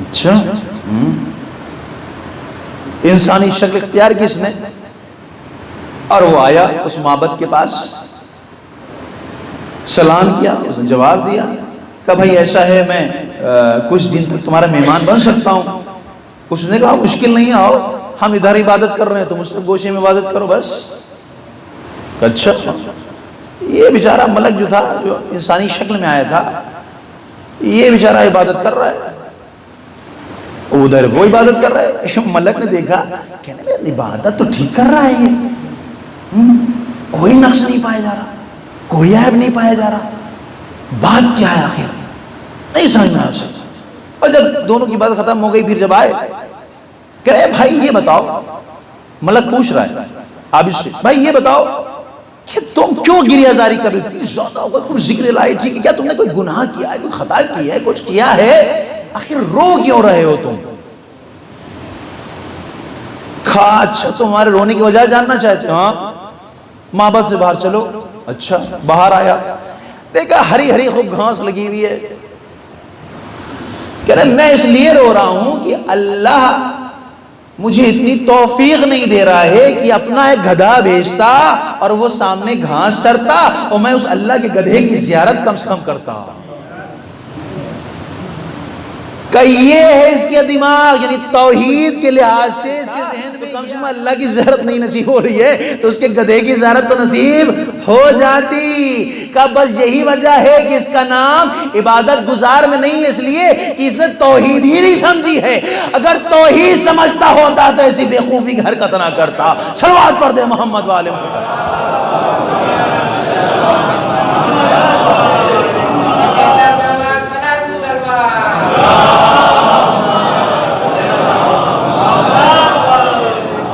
Speaker 1: اچھا انسانی شکل اختیار کس نے؟ اور وہ آیا اس معبد کے پاس، سلام کیا، اس نے جواب دیا کہ بھائی ایسا ہے میں کچھ دن تک تمہارا مہمان بن سکتا ہوں. اس نے کہا مشکل نہیں، آؤ ہم ادھر عبادت کر رہے ہیں، تم اس گوشے میں عبادت کرو بس. اچھا یہ بیچارہ ملک جو تھا، جو انسانی شکل میں آیا تھا، یہ بیچارہ عبادت کر رہا ہے، ادھر وہ عبادت کر رہا ہے. ملک نے دیکھا، کہنے لگا عبادت تو ٹھیک کر رہا ہے یہ، کوئی نقص نہیں پایا جا رہا، کوئی عیب نہیں پایا جا رہا، بات کیا ہے آخر؟ نہیں سمجھنا اسے. اور جب دونوں کی بات ختم ہو گئی، پھر جب آئے کہہ رہے بھائی یہ بتاؤ، ملک پوچھ رہا ہے عابد سے، بھائی یہ بتاؤ کہ تم کیوں گریہ زاری کر رہے ہو؟ زیادہ ہوگا کچھ ذکر الہی، ٹھیک ہے، کیا تم نے کوئی گناہ کیا ہے، کوئی خطا کی ہے، کچھ کیا ہے، آخر رو کیوں رہے ہو تم؟ کہا اچھا تمہارے رونے کی وجہ جاننا چاہتے ہو؟ ہاں. معبد سے باہر چلو. اچھا باہر آیا، دیکھا ہری ہری خوب گھاس لگی ہوئی ہے. کہہ رہے میں اس لیے رو رہا ہوں کہ اللہ مجھے اتنی توفیق نہیں دے رہا ہے کہ اپنا ایک گدھا بھیجتا اور وہ سامنے گھاس چرتا اور میں اس اللہ کے گدھے کی زیارت کم سے کم کرتا. کہ یہ ہے اس کے دماغ، یعنی توحید کے لحاظ سے اس کے ذہن میں کم سے کم اللہ کی زیارت نہیں نصیب ہو رہی ہے تو اس کے گدھے کی زیارت تو نصیب ہو جاتی. کہ بس یہی وجہ ہے کہ اس کا نام عبادت گزار میں نہیں ہے، اس لیے کہ اس نے توحید ہی نہیں سمجھی ہے. اگر توحید سمجھتا ہوتا تو ایسی بیوقوفی کی حرکت نہ کرتا. صلوات پڑھ دے محمد والے محمد.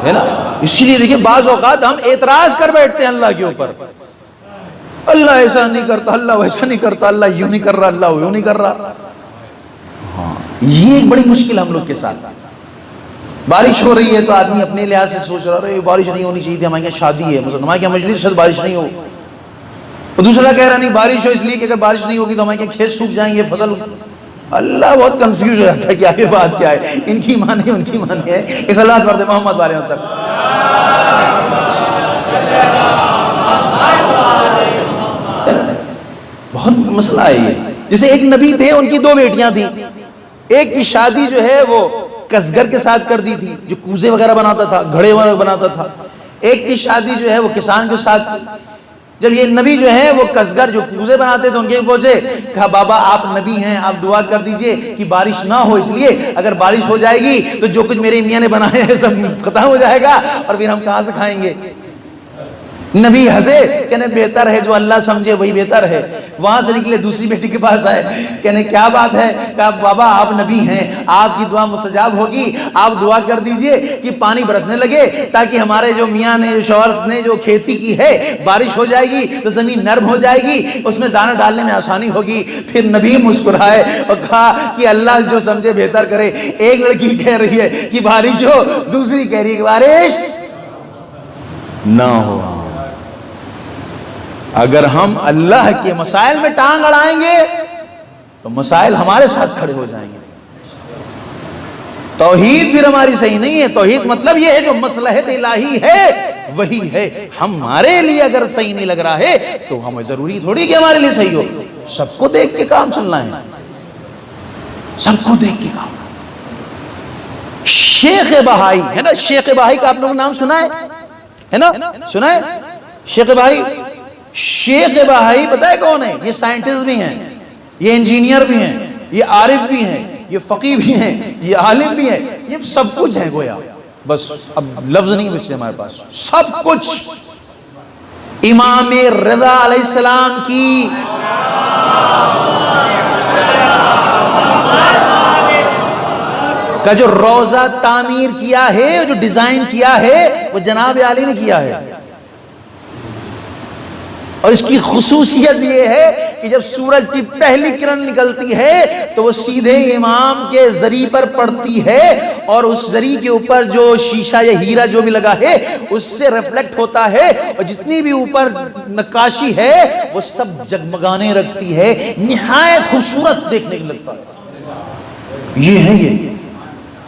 Speaker 1: ہے نا؟ اسی لیے دیکھیں بعض اوقات ہم اعتراض کر بیٹھتے ہیں اللہ کے اوپر، اللہ ایسا نہیں کرتا، اللہ ویسا نہیں کرتا، اللہ یوں نہیں کر رہا، اللہ یوں نہیں کر رہا. ہاں یہ ایک بڑی مشکل ہم لوگ کے ساتھ. بارش ہو رہی ہے تو آدمی اپنے لحاظ سے سوچ رہا ہے بارش نہیں ہونی چاہیے تھی، ہمارے یہاں شادی ہے، مثلا ہمارے یہاں مجلس شاید بارش نہیں ہو. اور دوسرا کہہ رہا نہیں بارش ہو اس لیے کہ اگر بارش نہیں ہوگی تو ہمارے یہاں کھیت سوکھ جائیں گے، فصل. اللہ بہت کنفیوز ہو جاتا ہے کہ آخر بات کیا ہے، ان کی مانی ان کی مانی ہے. اس اللہ پڑھتے محمد والے تک. بہت مسئلہ ہے یہ. جیسے ایک نبی تھے، ان کی دو بیٹیاں تھیں، ایک کی شادی جو ہے وہ کسگر کے ساتھ کر دی تھی جو کوزے وغیرہ بناتا تھا، گھڑے وغیرہ بناتا تھا. ایک کی شادی جو ہے وہ کسان کے ساتھ. جب یہ نبی جو ہے وہ کسگر جو کوزے بناتے تھے ان کے پہنچے، کہا بابا آپ نبی ہیں، آپ دعا کر دیجئے کہ بارش نہ ہو، اس لیے اگر بارش ہو جائے گی تو جو کچھ میرے میاں نے بنایا ہے سب ختم ہو جائے گا اور پھر ہم کہاں سے کھائیں گے. نبی ہنسے، کہنے بہتر ہے جو اللہ سمجھے وہی بہتر ہے. وہاں سے نکلے دوسری بیٹی کے پاس آئے، کہنے کیا بات ہے؟ کہا بابا آپ نبی ہیں، آپ کی دعا مستجاب ہوگی، آپ دعا کر دیجئے کہ پانی برسنے لگے تاکہ ہمارے جو میاں نے جو شوہر نے جو کھیتی کی ہے بارش ہو جائے گی تو زمین نرم ہو جائے گی، اس میں دانا ڈالنے میں آسانی ہوگی. پھر نبی مسکرائے اور کہا کہ اللہ جو سمجھے بہتر کرے. ایک لڑکی کہہ رہی ہے کہ بارش ہو، دوسری کہہ رہی ہے کہ بارش نہ ہو. اگر ہم اللہ کے مسائل میں ٹانگ اڑائیں گے تو مسائل ہمارے ساتھ کھڑے ہو جائیں گے. توحید پھر ہماری صحیح نہیں ہے. توحید مطلب یہ ہے جو مصلحت الہی ہے وہی ہے. ہمارے لیے اگر صحیح نہیں لگ رہا ہے تو ہمیں ضروری تھوڑی کہ ہمارے لیے صحیح ہو. سب کو دیکھ کے کام چلنا ہے، سب کو دیکھ کے کام. شیخ بہائی ہے نا، شیخ بہائی کا آپ لوگوں نے نام سنا ہے نا؟ سنا ہے شیخ بہائی؟ شیخ بہائی پتہ ہے کون ہے؟ یہ سائنٹسٹ بھی ہیں، یہ انجینئر بھی ہیں، یہ عارف بھی ہیں، یہ فقیہ بھی ہیں، یہ عالم بھی ہیں، یہ سب کچھ ہیں گویا. بس اب لفظ نہیں بچے ہمارے پاس، سب کچھ. امام رضا علیہ السلام کی کا جو روضہ تعمیر کیا ہے، جو ڈیزائن کیا ہے وہ جناب علی نے کیا ہے. اور اس کی خصوصیت یہ ہے کہ جب سورج کی پہلی کرن نکلتی ہے تو وہ سیدھے امام کے زری پر پڑتی ہے، اور اس زری کے اوپر جو شیشہ یا ہیرا جو بھی لگا ہے اس سے ریفلیکٹ ہوتا ہے، اور جتنی بھی اوپر نقاشی ہے وہ سب جگمگانے رکھتی ہے، نہایت خوبصورت دیکھنے کو لگتا ہے۔ یہ ہے یہ۔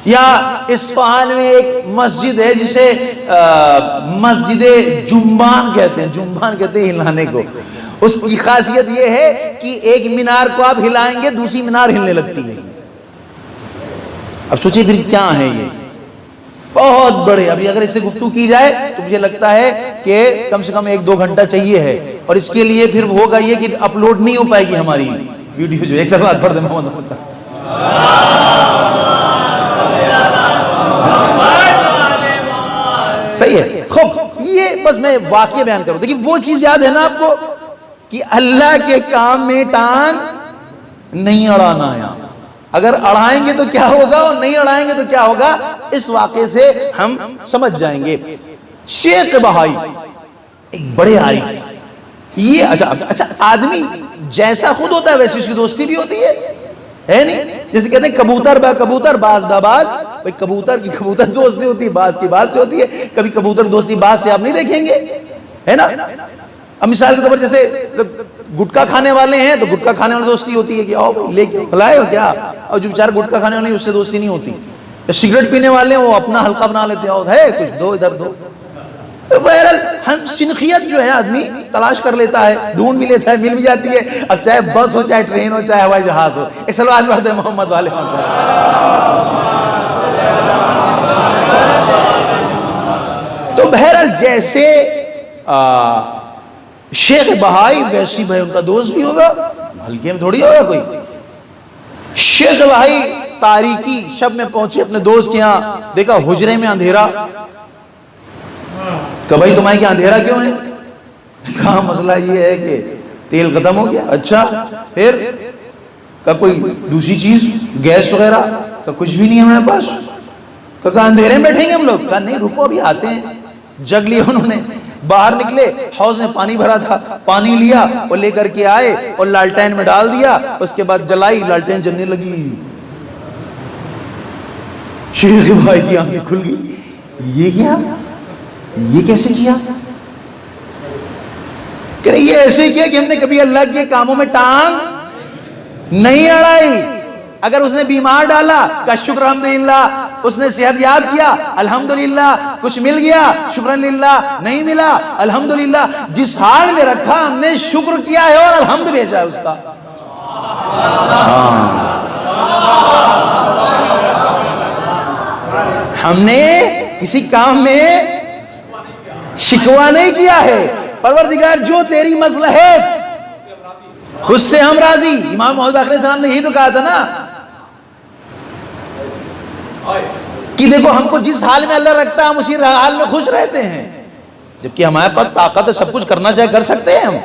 Speaker 1: یا اصفہان میں ایک مسجد ہے جسے مسجد جنبان کہتے ہیں، جنبان کہتے ہیں ہلانے کو۔ اس کی خاصیت یہ ہے کہ ایک مینار کو آپ ہلائیں گے دوسری مینار ہلنے لگتی ہے۔ اب سوچیں پھر کیا ہے یہ، بہت بڑے۔ ابھی اگر اس سے گفتگو کی جائے تو مجھے لگتا ہے کہ کم سے کم 1-2 گھنٹہ چاہیے ہے، اور اس کے لیے پھر ہوگا یہ کہ اپلوڈ نہیں ہو پائے گی ہماری ویڈیو۔ جو ایک سلوات پڑھ دیں محمد۔ صحیح ہے۔ خوب، یہ بس میں واقعہ بیان کروں۔ دیکھیں وہ چیز یاد ہے نا آپ کو کہ اللہ کے کام میں ٹانگ نہیں اڑانا ہے۔ اگر اڑائیں گے تو کیا ہوگا اور نہیں اڑائیں گے تو کیا ہوگا، اس واقعے سے ہم سمجھ جائیں گے۔ شیخ بہائی ایک بڑے عارف، یہ اچھا آدمی جیسا خود ہوتا ہے ویسی اس کی دوستی بھی ہوتی ہے نہیں؟ جیسے کہتے ہیں کبوتر با کبوتر، باز با باز۔ بھئی کبوتر کی کبوتر دوستی ہوتی ہے، باز کی باز سے ہوتی ہے۔ کبھی کبوتر دوستی باز سے آپ نہیں دیکھیں گے، ہے نا؟ اب مثال کے طور پر جیسے گٹکا کھانے والے ہیں تو گٹکا کھانے والے دوستی ہوتی ہے کہ آؤ بھائی لے کے کھلائے ہو کیا، اور جو بیچارہ گٹکا کھانے والے ہیں اس سے دوستی نہیں ہوتی۔ سگریٹ پینے والے ہیں وہ اپنا حلقہ بنا لیتے ہیں، ہے کچھ دو ادھر دو۔ بہرحال ہم سنخیت جو ہے آدمی تلاش کر لیتا ہے، ڈھونڈ بھی لیتا ہے، مل بھی جاتی ہے، اب چاہے بس ہو چاہے ٹرین ہو چاہے ہوائی جہاز ہو۔ ایک سلوات پڑھتے ہیں محمد والے تو بہرحال جیسے شیخ بہائی ویسی بھائی ان کا دوست بھی ہوگا، ہلکے میں تھوڑی ہوگا کوئی۔ شیخ بہائی تاریکی شب میں پہنچے اپنے دوست کے یہاں، دیکھا حجرے میں اندھیرا، کہ بھائی تمہیں کیا اندھیرا کیوں ہے؟ کہا مسئلہ یہ ہے کہ تیل ختم ہو گیا۔ اچھا پھر؟ کہ کوئی دوسری چیز گیس وغیرہ؟ کہ کچھ بھی نہیں ہے ہمارے پاس۔ کہا اندھیرے میں بیٹھیں گے ہم لوگ؟ کہا نہیں رکو ابھی آتے ہیں۔ جگ لیا انہوں نے، باہر نکلے، حوض میں پانی بھرا تھا، پانی لیا اور لے کر کے آئے اور لالٹین میں ڈال دیا، اس کے بعد جلائی، لالٹین جلنے لگی۔ شیخ بھائی کی آنکھیں کھل گئی، یہ کیا؟ یہ کیسے کیا؟ کہ یہ ایسے کیا کہ ہم نے کبھی اللہ کے کاموں میں ٹانگ نہیں اڑائی۔ اگر اس نے بیمار ڈالا کہ شکر الحمدللہ، اس نے صحت یاب کیا الحمدللہ، کچھ مل گیا شکر للہ، نہیں ملا الحمدللہ، جس حال میں رکھا ہم نے شکر کیا ہے اور الحمد بھیجا ہے اس کا۔ ہم نے کسی کام میں شکوہ نہیں کیا ہے، پروردگار جو تیری مصلحت اس سے ہم راضی۔ امام محمد باقر علیہ السلام نے یہی تو کہا تھا نا کہ دیکھو ہم کو جس حال میں اللہ رکھتا ہے ہم اسی حال میں خوش رہتے ہیں، جبکہ ہمارے پاس طاقت ہے، سب کچھ کرنا چاہے کر سکتے ہیں ہم۔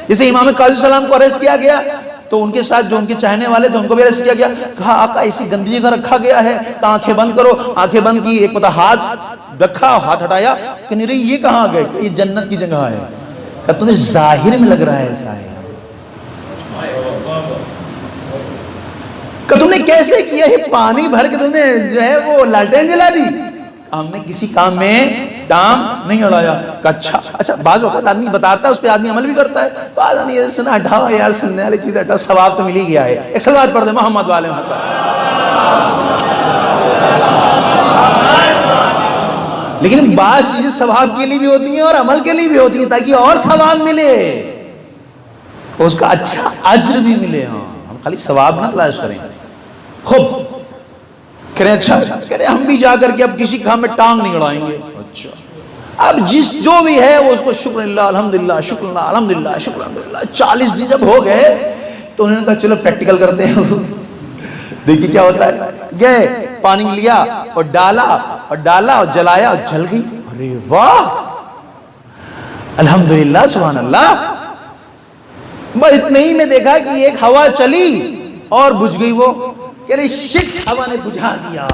Speaker 1: جیسے امام قاضی السلام کو اریسٹ کیا گیا تو ان کے ساتھ جو ان کے چاہنے والے تھے ان کو بھی اریسٹ کیا گیا، کہا آقا ایسی گندی جگہ رکھا گیا ہے، کہا آنکھیں بند کرو، آنکھیں بند کی، ایک پتہ ہاتھ رکھا، ہاتھ ہٹایا کہ نہیں رہی یہ کہاں گئے، کہ یہ جنت کی جگہ ہے۔ کہا تمہیں ظاہر میں لگ رہا ہے ایسا ہے، کہ تم نے کیسے کیا ہے، پانی بھر کے تم نے جو ہے وہ لالٹین جلا دی۔ ہم نے کسی کام میں ٹانگ نہیں اڑایا۔ کہ اچھا بعض اوقات آدمی بتاتا ہے اس پہ آدمی عمل بھی کرتا ہے، تو آدمی یہ سنا ہٹاؤ یار، سننے والی چیز ہٹاؤ، ثواب تو مل ہی گیا ہے۔ ایک صلوات پڑھ دیں محمد والے محمد۔ لیکن بعض چیزیں ثواب کے لیے بھی ہوتی ہیں اور عمل کے لیے بھی ہوتی ہیں تاکہ اور ثواب ملے، اس کا اچھا اجر بھی ملے۔ ہاں ہم خالی ثواب نہ تلاش کریں۔ خوب کریں اچھا کریں، ہم بھی جا کر کے اب کسی کام میں ٹانگ نہیں اڑائیں گے۔ اچھا اب جس جو بھی ہے وہ اس کو شکر اللہ الحمدللہ شکر اللہ الحمدللہ شکر الحمدللہ۔ 40 دن جب ہو گئے تو انہوں نے کہا چلو پریکٹیکل کرتے ہیں، دیکھیے کیا ہوتا ہے۔ گئے پانی لیا اور ڈالا اور جلایا اور جل گئی۔ ارے واہ الحمدللہ سبحان اللہ۔ بس اتنے ہی میں دیکھا کہ ایک ہوا چلی اور بجھ گئی، وہ کہہ رہے شک ہوا نے بجھا دیا۔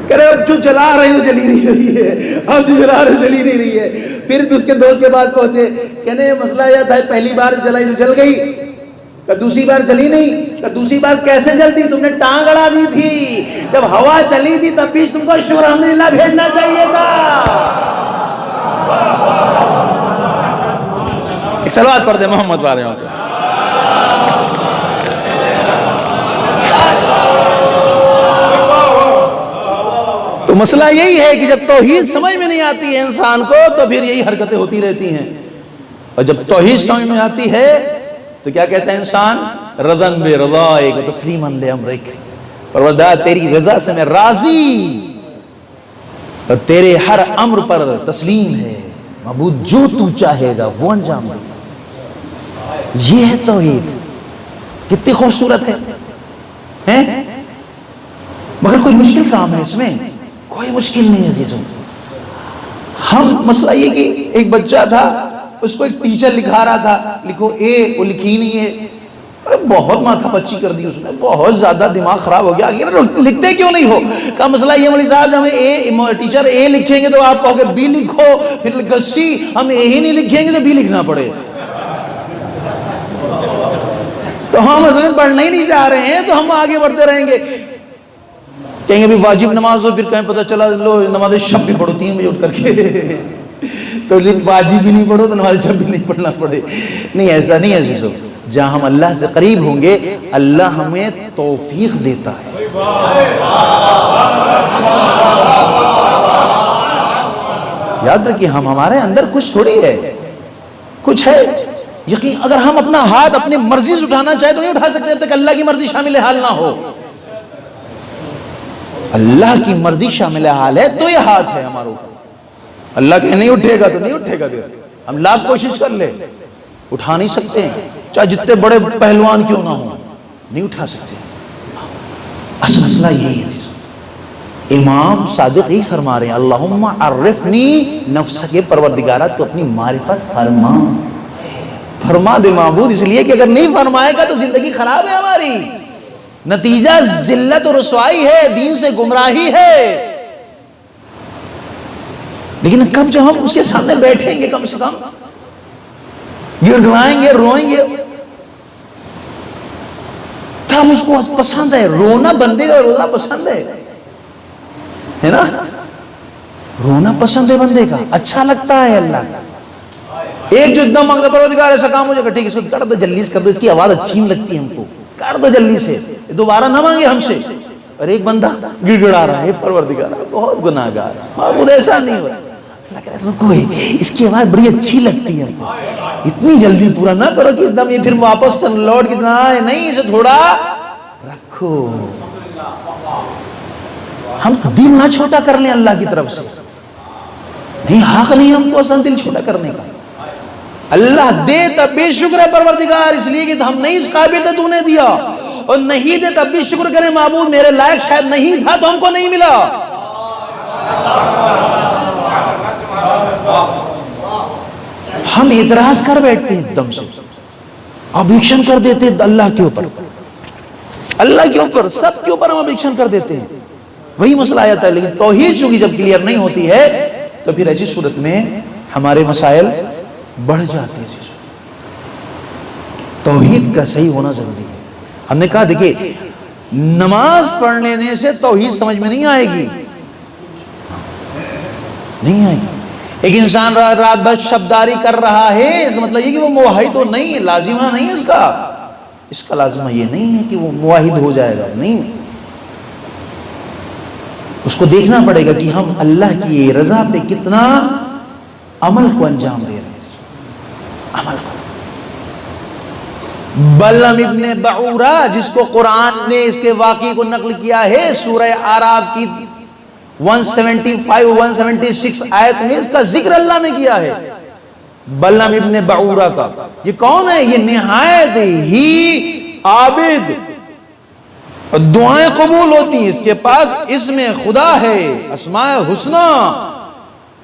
Speaker 1: کہہ رہے اب جو جلا رہے ہیں تو جلی نہیں رہی ہے، اب جو جلا رہے جلی نہیں رہی ہے۔ پھر اس کے دوست کے بعد پہنچے، کہنے مسئلہ یہ تھا پہلی بار جلائی تو جل گئی، کہ دوسری بار جلی نہیں، کہ دوسری بار کیسے جلتی، تم نے ٹانگ اڑا دی تھی، جب ہوا چلی تھی تب بھی تم کو شکر الحمدللہ بھیجنا چاہیے تھا۔ ایک صلوات پڑھ دے محمد والے وہاں پہ۔ تو مسئلہ یہی ہے کہ جب توحید سمجھ میں نہیں آتی ہے انسان کو تو پھر یہی حرکتیں ہوتی رہتی ہیں، اور جب توحید سمجھ میں آتی ہے تو کیا کہتا ہے انسان؟ رضن بے رضائک و تسلیما لامرک، پروردگار تیری رضا سے میں راضی اور تیرے ہر امر پر تسلیم ہے، معبود جو تو چاہے گا وہ انجام دے۔ یہ ہے توحید، کتنی خوبصورت ہے، مگر کوئی مشکل کام ہے اس میں؟ کوئی مشکل نہیں عزیزوں۔ ہم مسئلہ یہ کہ ایک بچہ تھا، اس کو ایک ٹیچر لکھا رہا تھا، لکھو اے، وہ لکھی نہیں ہے، بہت ماتھا پچی کر دی اس نے، بہت زیادہ دماغ خراب ہو گیا، لکھتے کیوں نہیں ہو؟ کہا مسئلہ یہ مولوی صاحب جب ہمیں ٹیچر اے لکھیں گے تو آپ کہو گے بی لکھو، پھر سی، ہم اے ہی نہیں لکھیں گے تو بی لکھنا پڑے، تو ہم اصلا پڑھنا ہی نہیں چاہ رہے ہیں، تو ہم آگے بڑھتے رہیں گے، کہیں گے بھی واجب نماز ہو، پھر کہیں پتہ چلا لو نماز شب بھی پڑھو 3 بجے اٹھ کر کے، تو جب واجب بھی نہیں پڑھو تو نماز شب بھی نہیں پڑھنا پڑے۔ نہیں، ایسا نہیں ہے عزیزو، جہاں ہم اللہ سے قریب ہوں گے اللہ ہمیں توفیق دیتا ہے۔ یاد رکھیے ہمارے اندر کچھ تھوڑی ہے، کچھ ہے یقین، اگر ہم اپنا ہاتھ اپنی مرضی سے اٹھانا چاہے تو نہیں اٹھا سکتے جب تک اللہ کی مرضی شامل حال نہ ہو۔ اللہ کی مرضی شامل حال ہے تو یہ ہاتھ ہے ہمارے اوپر، اللہ کہ نہیں اٹھے گا تو نہیں اٹھے گا، پھر ہم لاکھ کوشش کر لیں اٹھا نہیں سکتے ہیں، چاہے جتنے بڑے پہلوان کیوں نہ ہوں، نہیں اٹھا سکتے۔ اصل مسئلہ یہی ہے، امام صادق ہی فرما رہے ہیں اللہم عرفنی نفسک، پروردگارہ تو اپنی معرفت فرما دے معبود، اس لیے کہ اگر نہیں فرمائے گا تو زندگی خراب ہے ہماری، نتیجہ ذلت و رسوائی ہے، دین سے گمراہی ہے۔ لیکن کب جو ہم اس کے سامنے بیٹھیں گے کم سے کم گڑگڑائیں گے، روئیں گے، تب اس کو پسند ہے، رونا بندے کا رونا پسند ہے نا، رونا پسند ہے بندے کا، اچھا لگتا ہے اللہ کا۔ ایک جو اتنا مانگتا پروردگار ایسا کام ہو جائے گا، ٹھیک ہے اس کو کر دو، جلدی سے کر دو، اس کی آواز اچھی نہیں لگتی ہم کو، کر دو جلدی سے، دوبارہ نہ مانگے ہم سے۔ اور ایک بندہ گڑگڑا رہا ہے پروردگار بہت گناہگار، معبود ایسا نہیں ہوتا، اللہ کہہ رہا ہے رکو، اس کی آواز بڑی اچھی لگتی ہے ہم کو، اتنی جلدی پورا نہ کرو کہ اس دم یہ پھر واپس لوٹ کے نہیں، اسے تھوڑا رکھو، ہم دل نہ چھوٹا کر لیں اللہ کی طرف سے، نہیں حق نہیں ہم کو اصلا دل چھوٹا کرنے کا۔ اللہ دے تب بھی شکر ہے پروردگار، اس لیے کہ ہم نہیں اس قابل تھے تو نے دیا، اور نہیں دے تب بھی شکر کریں معبود میرے لائق شاید نہیں تھا تو ہم کو نہیں ملا۔ ہم اعتراض کر بیٹھتے ہیں ایک دم سے، آبجیکشن کر دیتے ہیں اللہ کے اوپر، اللہ کے اوپر، سب کے اوپر ہم آبجیکشن کر دیتے ہیں، وہی مسئلہ آیا تھا۔ لیکن توحید چونکہ جب کلیئر نہیں ہوتی ہے تو پھر ایسی صورت میں ہمارے مسائل بڑھ جاتے ہیں۔ توحید کا صحیح ہونا ضروری ہے۔ ہم نے کہا دیکھیے نماز پڑھ لینے سے توحید سمجھ میں نہیں آئے گی، نہیں آئے گی۔ ایک انسان رات بھر شبداری کر رہا ہے، اس کا مطلب یہ کہ وہ موحد تو نہیں ہے، لازمہ نہیں ہے اس کا لازمہ یہ نہیں ہے کہ وہ موحد ہو جائے گا، نہیں، اس کو دیکھنا پڑے گا کہ ہم اللہ کی رضا پہ کتنا عمل کو انجام دے رہے ہیں، عمل کو۔ بلعم ابن بعورہ جس کو قرآن نے اس کے واقعے کو نقل کیا ہے سورہ اعراف کی 175-176 آیت میں اس کا ذکر اللہ نے کیا ہے، بلعم ابن بعورہ کا۔ یہ کون ہے؟ یہ نہایت ہی عابد، دعائیں قبول ہوتی ہیں، اس کے پاس اسم خدا ہے، اسماء حسنہ،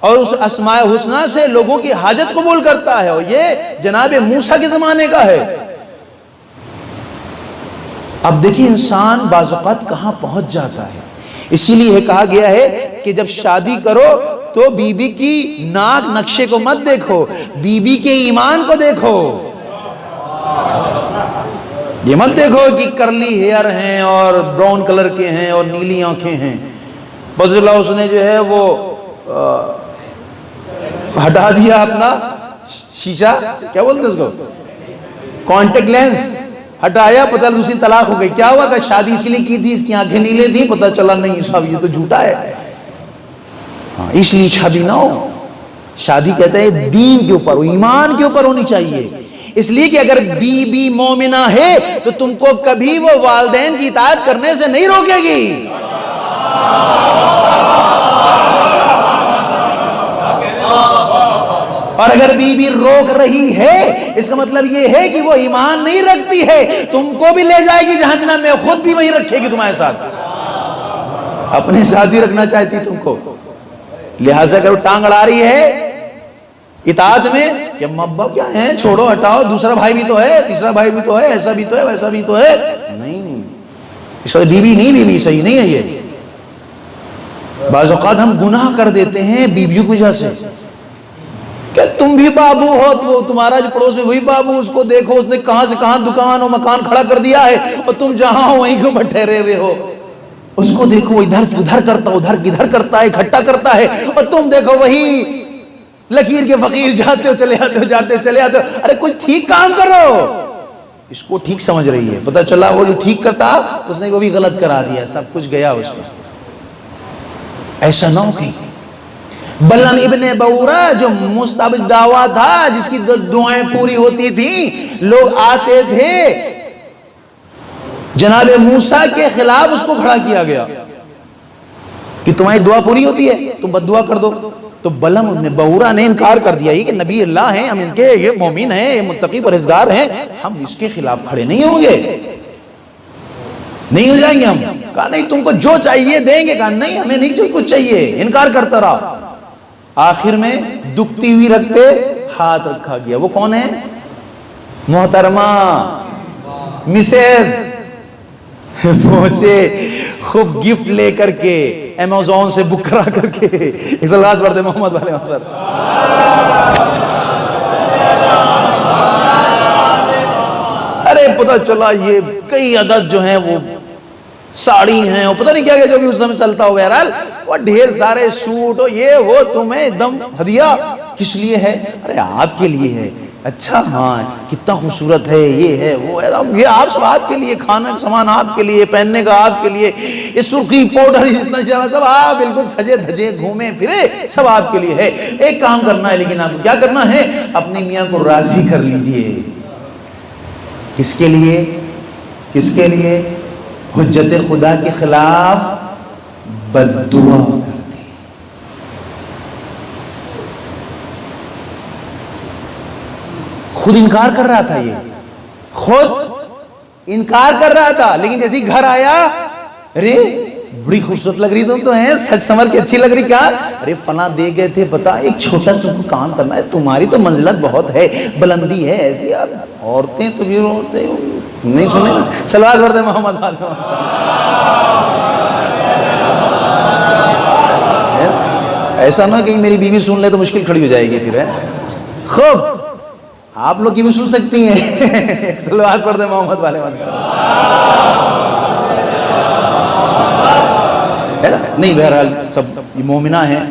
Speaker 1: اور اس اسماء حسنہ سے لوگوں کی حاجت قبول کرتا ہے، اور یہ جناب موسیٰ کے زمانے کا ہے۔ اب دیکھیں انسان بعض اوقات کہاں پہنچ جاتا ہے، اسی لیے کہا گیا ہے کہ جب شادی کرو تو بیوی کی ناک نقشے کو مت دیکھو، بیوی کے ایمان کو دیکھو. یہ مت دیکھو کہ کرلی ہیئر ہیں اور براؤن کلر کے ہیں اور نیلی آنکھیں ہیں. پتہ چلا اس نے جو ہے وہ ہٹا دیا اپنا شیشہ، کیا بولتے اس کو، کانٹیکٹ لینس ہٹایا، پتہ چلا دوسری طلاق ہو گئی. کیا ہوا کہ شادی اس لیے کی تھی اس کی آنکھیں نیلے تھیں، پتہ چلا نہیں صاحب یہ تو جھوٹا ہے. اس لیے شادی نہ ہو. شادی کہتے ہیں دین کے اوپر، ایمان کے اوپر ہونی چاہیے. اس لیے کہ اگر بی بی مومنہ ہے تو تم کو کبھی وہ والدین کی اطاعت کرنے سے نہیں روکے گی. اور اگر بی بی روک رہی ہے اس کا مطلب یہ ہے کہ وہ ایمان نہیں رکھتی ہے، تم کو بھی لے جائے گی جہنم میں، خود بھی وہیں رکھے گی تمہارے ساتھ. اپنے ساتھ ہی رکھنا چاہتی تم کو. لہٰذا اگر وہ ٹانگ اڑا رہی ہے اطاعت میں کہ ابا کیا ہیں، چھوڑو ہٹاؤ، دوسرا بھائی بھی تو ہے، تیسرا بھائی بھی تو ہے، ایسا بھی تو ہے، ویسا بھی تو ہے، نہیں، اس کا بیوی نہیں، بیوی صحیح نہیں ہے. یہ بعض اوقات ہم گناہ کر دیتے ہیں بیویوں کی وجہ سے کہ تم بھی بابو ہو، تو تمہارا جو پڑوس میں وہی بابو، اس کو دیکھو اس نے کہاں سے کہاں دکان اور مکان کھڑا کر دیا ہے اور تم جہاں ہو وہیں کو ٹھہرے ہوئے ہو. اس کو دیکھو ادھر سے ادھر کرتا، ادھر کدھر کرتا ہے، اکٹھا کرتا ہے، اور تم دیکھو وہی لکیر کے فقیر، جاتے ہو چلے آتے ہو، جاتے ہو چلے آتے ہو. ارے کچھ ٹھیک کام کرو. اس کو ٹھیک سمجھ رہی ہے، پتہ چلا وہ جو ٹھیک کرتا اس نے وہ بھی غلط کرا دیا، سب کچھ گیا اس کو. ایسا نہ ہو کہ بلعم ابن بورا جو مستبد دعویٰ تھا، جس کی دعائیں پوری ہوتی تھیں، لوگ آتے تھے، جناب موسیٰ کے خلاف اس کو کھڑا کیا گیا کہ تمہاری دعا پوری ہوتی ہے، تم بد دعا کر دو. تو بلعم ابن بورا نے انکار کر دیا، یہ کہ نبی اللہ ہیں، ہم ان کے یہ مومن ہیں، یہ متقی پرہیزگار ہیں، ہم اس کے خلاف کھڑے نہیں ہوں گے، نہیں ہو جائیں گے ہم. کہا نہیں تم کو جو چاہیے دیں گے. کہا نہیں ہمیں نہیں کچھ چاہیے. انکار کرتا رہا. آخر میں دکھتی ہوئی رگ پہ ہاتھ رکھا گیا. وہ کون ہے؟ محترمہ مسز پہنچے خوب گفٹ لے کر کے ایمیزون سے بک کرا کر کے. ایک صلوات پڑھتے محمد والے محمد. ارے پتہ چلا یہ کئی عدد جو ہیں وہ ساڑی ہیں اور پتہ نہیں کیا جو بھی اس میں چلتا ہو. بہرحال وہ ڈھیر سارے سوٹ ہو، یہ وہ تمہیں ایک دم ہدیہ کس لیے ہے؟ ارے آپ کے لیے ہے. اچھا ہاں کتنا خوبصورت ہے، یہ ہے وہ ہے، یہ آپ سب آپ کے لیے، کھانا کا سامان آپ کے لیے، پہننے کا آپ کے لیے، یہ سرخی پاؤڈر جتنا سب آپ بالکل سجے دھجے گھومے پھرے سب آپ کے لیے ہے. ایک کام کرنا ہے، لیکن آپ کو کیا کرنا ہے؟ اپنے میاں کو راضی کر لیجئے. کس کے لیے؟ کس کے لیے؟ حجت خدا کے خلاف بد دعا کر دی. خود انکار کر رہا تھا، یہ خود انکار کر رہا تھا، لیکن جیسے گھر آیا، ارے بڑی خوبصورت لگ رہی تم تو ہیں، سچ سمر کے اچھی لگ رہی. کیا؟ ارے فلاں دے گئے تھے، پتا ایک چھوٹا سا کام کرنا ہے، تمہاری تو منزلت بہت ہے، بلندی ہے ایسی. آپ عورتیں تو بھی عورتیں نہیں سنے نا. صلوات پڑھتے محمد علیہ. ایسا نہ کہیں میری بیوی سن لے تو مشکل کھڑی ہو جائے گی پھر. ہے خوب آپ لوگ کی بھی سن سکتی ہیں. صلوات پڑھتے محمد والے. نہیں بہرحال سب مومنہ ہیں،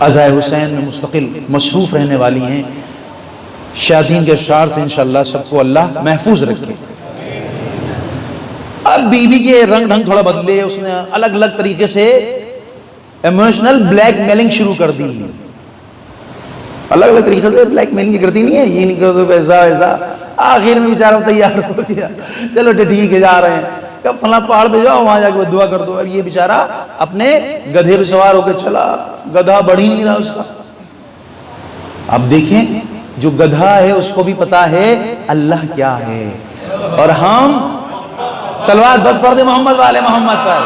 Speaker 1: عزائے حسین میں مستقل مصروف رہنے والی ہیں. شیاطین کے اشرار سے انشاءاللہ سب کو اللہ محفوظ رکھے. اب بیوی کے رنگ ڈھنگ تھوڑا بدلے، اس نے الگ الگ طریقے سے ایموشنل بلیک میلنگ شروع کر دی. الگ الگ طریقے سے بلیک میلنگ کرتی نہیں ہے، یہ نہیں کر دو ایسا ایسا. آخر میں بیچارہ تیار ہو گیا، چلو ٹھیک ہے جا رہے ہیں، کہ فلاں پہاڑ پہ جاؤ وہاں جا کے دعا کر دو. اب یہ بیچارہ اپنے گدھے پہ سوار ہو کے چلا، گدھا بڑھ ہی نہیں رہا اس کا. اب دیکھیں جو گدھا ہے اس کو بھی پتا ہے اللہ کیا ہے، اور ہم صلوات بس پڑھ دے محمد والے محمد پر.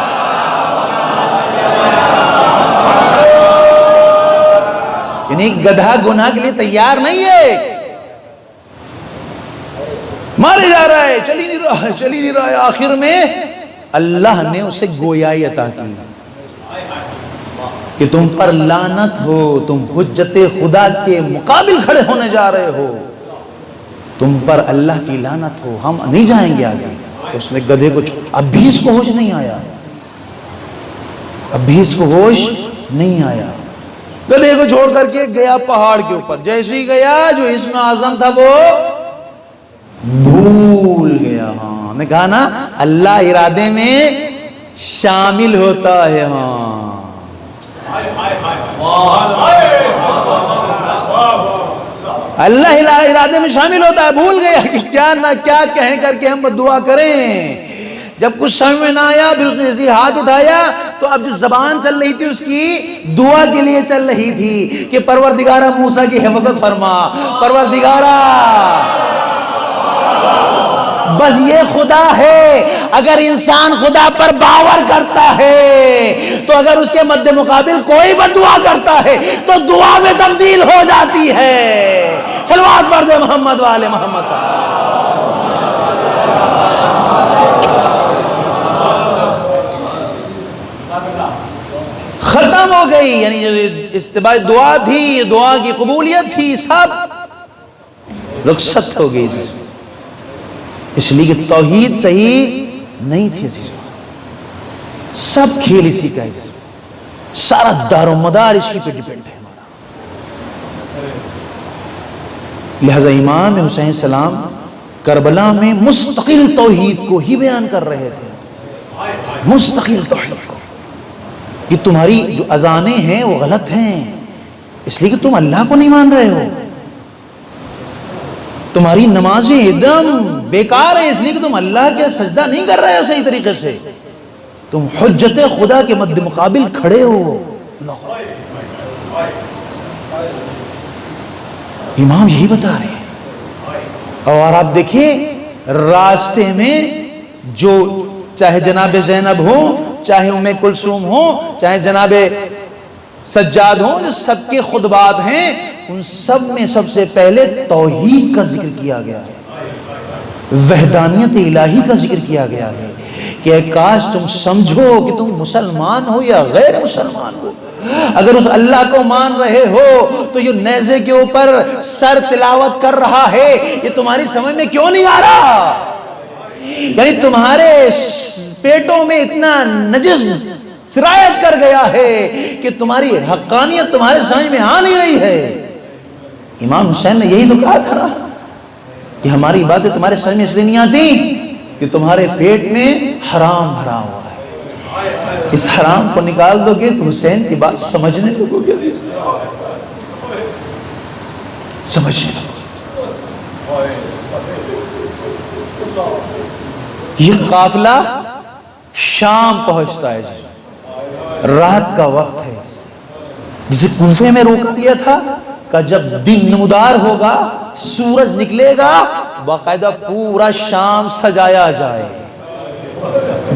Speaker 1: یعنی گدھا گناہ کے لیے تیار نہیں ہے، مارے جا رہا ہے، چلی نہیں رہا ہے. آخر میں اللہ نے اسے گویائی عطا کی کہ تم پر لعنت ہو، تم حجت خدا کے مقابل کھڑے ہونے جا رہے ہو، تم پر اللہ کی لعنت ہو، ہم نہیں جائیں گے آگے۔ اس نے گدھے کو اب بھی اس کو ہوش نہیں آیا، اب بھی اس کو ہوش نہیں آیا، گدھے کو چھوڑ کر کے گیا پہاڑ کے اوپر۔ جیسے ہی گیا جو اسم اعظم تھا وہ بھول گیا۔ ہاں نے کہا نا اللہ ارادے میں شامل ہوتا ہے۔ ہاں اللہ ارادے میں شامل ہوتا ہے، بھول گیا کہ کیا نہ کیا کہیں کر کے ہم دعا کریں۔ جب کچھ سمجھ میں نہ آیا پھر اس نے اسی ہاتھ اٹھایا تو اب جو زبان چل رہی تھی اس کی دعا کے لیے چل رہی تھی کہ پروردگارہ موسیٰ کی حفاظت فرما، پروردگارہ بس یہ خدا ہے۔ اگر انسان خدا پر باور کرتا ہے تو اگر اس کے مد مقابل کوئی بد دعا کرتا ہے تو دعا میں تبدیل ہو جاتی ہے۔ صلوات پڑھ دے محمد والے محمد کا۔ ختم ہو گئی، یعنی جو استباع دعا تھی، یہ دعا کی قبولیت تھی، سب رخصت ہو گئی اس لیے کہ توحید صحیح نہیں تھی۔ سب کھیل اسی کا ہے، سارا دار و مدار اسی پہ ڈیپینڈ ہے ہمارا۔ لہذا امام حسین السلام کربلا میں مستقل توحید کو ہی بیان کر رہے تھے، مستقل توحید کو، کہ تمہاری جو اذانیں ہیں وہ غلط ہیں اس لیے کہ تم اللہ کو نہیں مان رہے ہو، تمہاری نمازیں ایک دم بیکار ہیں اس لیے کہ تم اللہ کے سجدہ نہیں کر رہے ہو صحیح طریقے سے، تم حجت خدا کے مد مقابل کھڑے ہو۔ امام یہی بتا رہے ہیں۔ اور آپ دیکھیں راستے میں جو چاہے جناب زینب ہو، چاہے ام کلثوم ہو، چاہے جناب سجاد ہوں، جو سب کے خطبات ہیں ان سب میں سب سے پہلے توحید کا ذکر کیا گیا ہے، وحدانیت الہی کا ذکر کیا گیا ہے کہ اے کاش تم سمجھو کہ تم مسلمان ہو یا غیر مسلمان ہو۔ اگر اس اللہ کو مان رہے ہو تو یہ نیزے کے اوپر سر تلاوت کر رہا ہے یہ تمہاری سمجھ میں کیوں نہیں آ رہا؟ یعنی تمہارے پیٹوں میں اتنا نجس سرایت کر گیا ہے کہ تمہاری حقانیت تمہارے سمجھ میں آ نہیں رہی ہے۔ امام حسین نے یہی تو کہا تھا کہ ہماری باتیں تمہارے سمجھ میں اس لیے نہیں آتی کہ تمہارے پیٹ میں حرام بھرا ہوا ہے، اس حرام کو نکال دو گے تو حسین کی بات سمجھنے لگو گے، سمجھنے لگو۔ یہ قافلہ شام پہنچتا ہے، رات کا وقت ہے، جسے کوفے میں روکا گیا تھا کہ جب دن نمودار ہوگا، سورج نکلے گا، باقاعدہ پورا شام سجایا جائے۔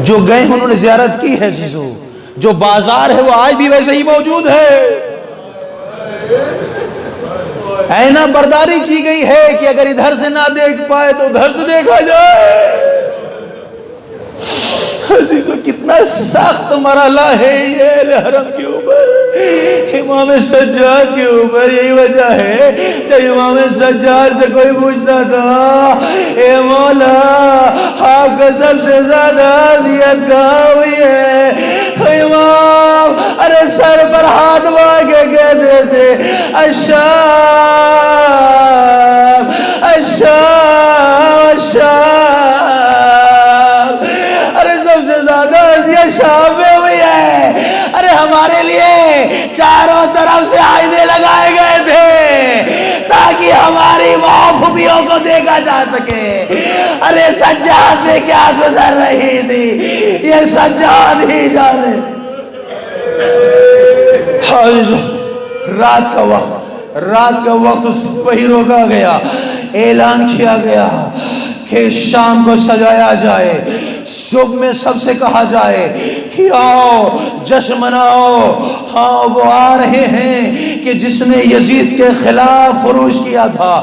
Speaker 1: جو گئے انہوں نے زیارت کی ہے عزیزو، جو بازار ہے وہ آج بھی ویسے ہی موجود ہے۔ اینا برداری کی گئی ہے کہ اگر ادھر سے نہ دیکھ پائے تو ادھر سے دیکھا جائے۔ عزیزو کتنا سخت مرحلہ ہے یہ اہل حرم کے اوپر، امام سجاد کے اوپر۔ یہی وجہ ہے جب امام سجاد سے کوئی پوچھتا تھا اے مولا آپ کا سب سے زیادہ اذیت کہاں ہوئی ہے، امام ارے سر پر ہاتھ مار کے کہتے تھے الشام الشام الشام، ارے سب سے زیادہ اذیت شام میں ہوئی ہے۔ ارے ہمارے لیے چاروں طرف سے آئینے لگائے گئے تھے تاکہ ہماری ماں پھوپھیوں کو دیکھا جا سکے۔ ارے سجاد میں کیا گزر رہی تھی یہ سجاد ہی جانے۔ رات کا وقت وہی روکا گیا، اعلان کیا گیا کہ شام کو سجایا جائے، صبح میں سب سے کہا جائے کہ آؤ جشن مناؤ، ہاں وہ آ رہے ہیں کہ جس نے یزید کے خلاف خروج کیا تھا،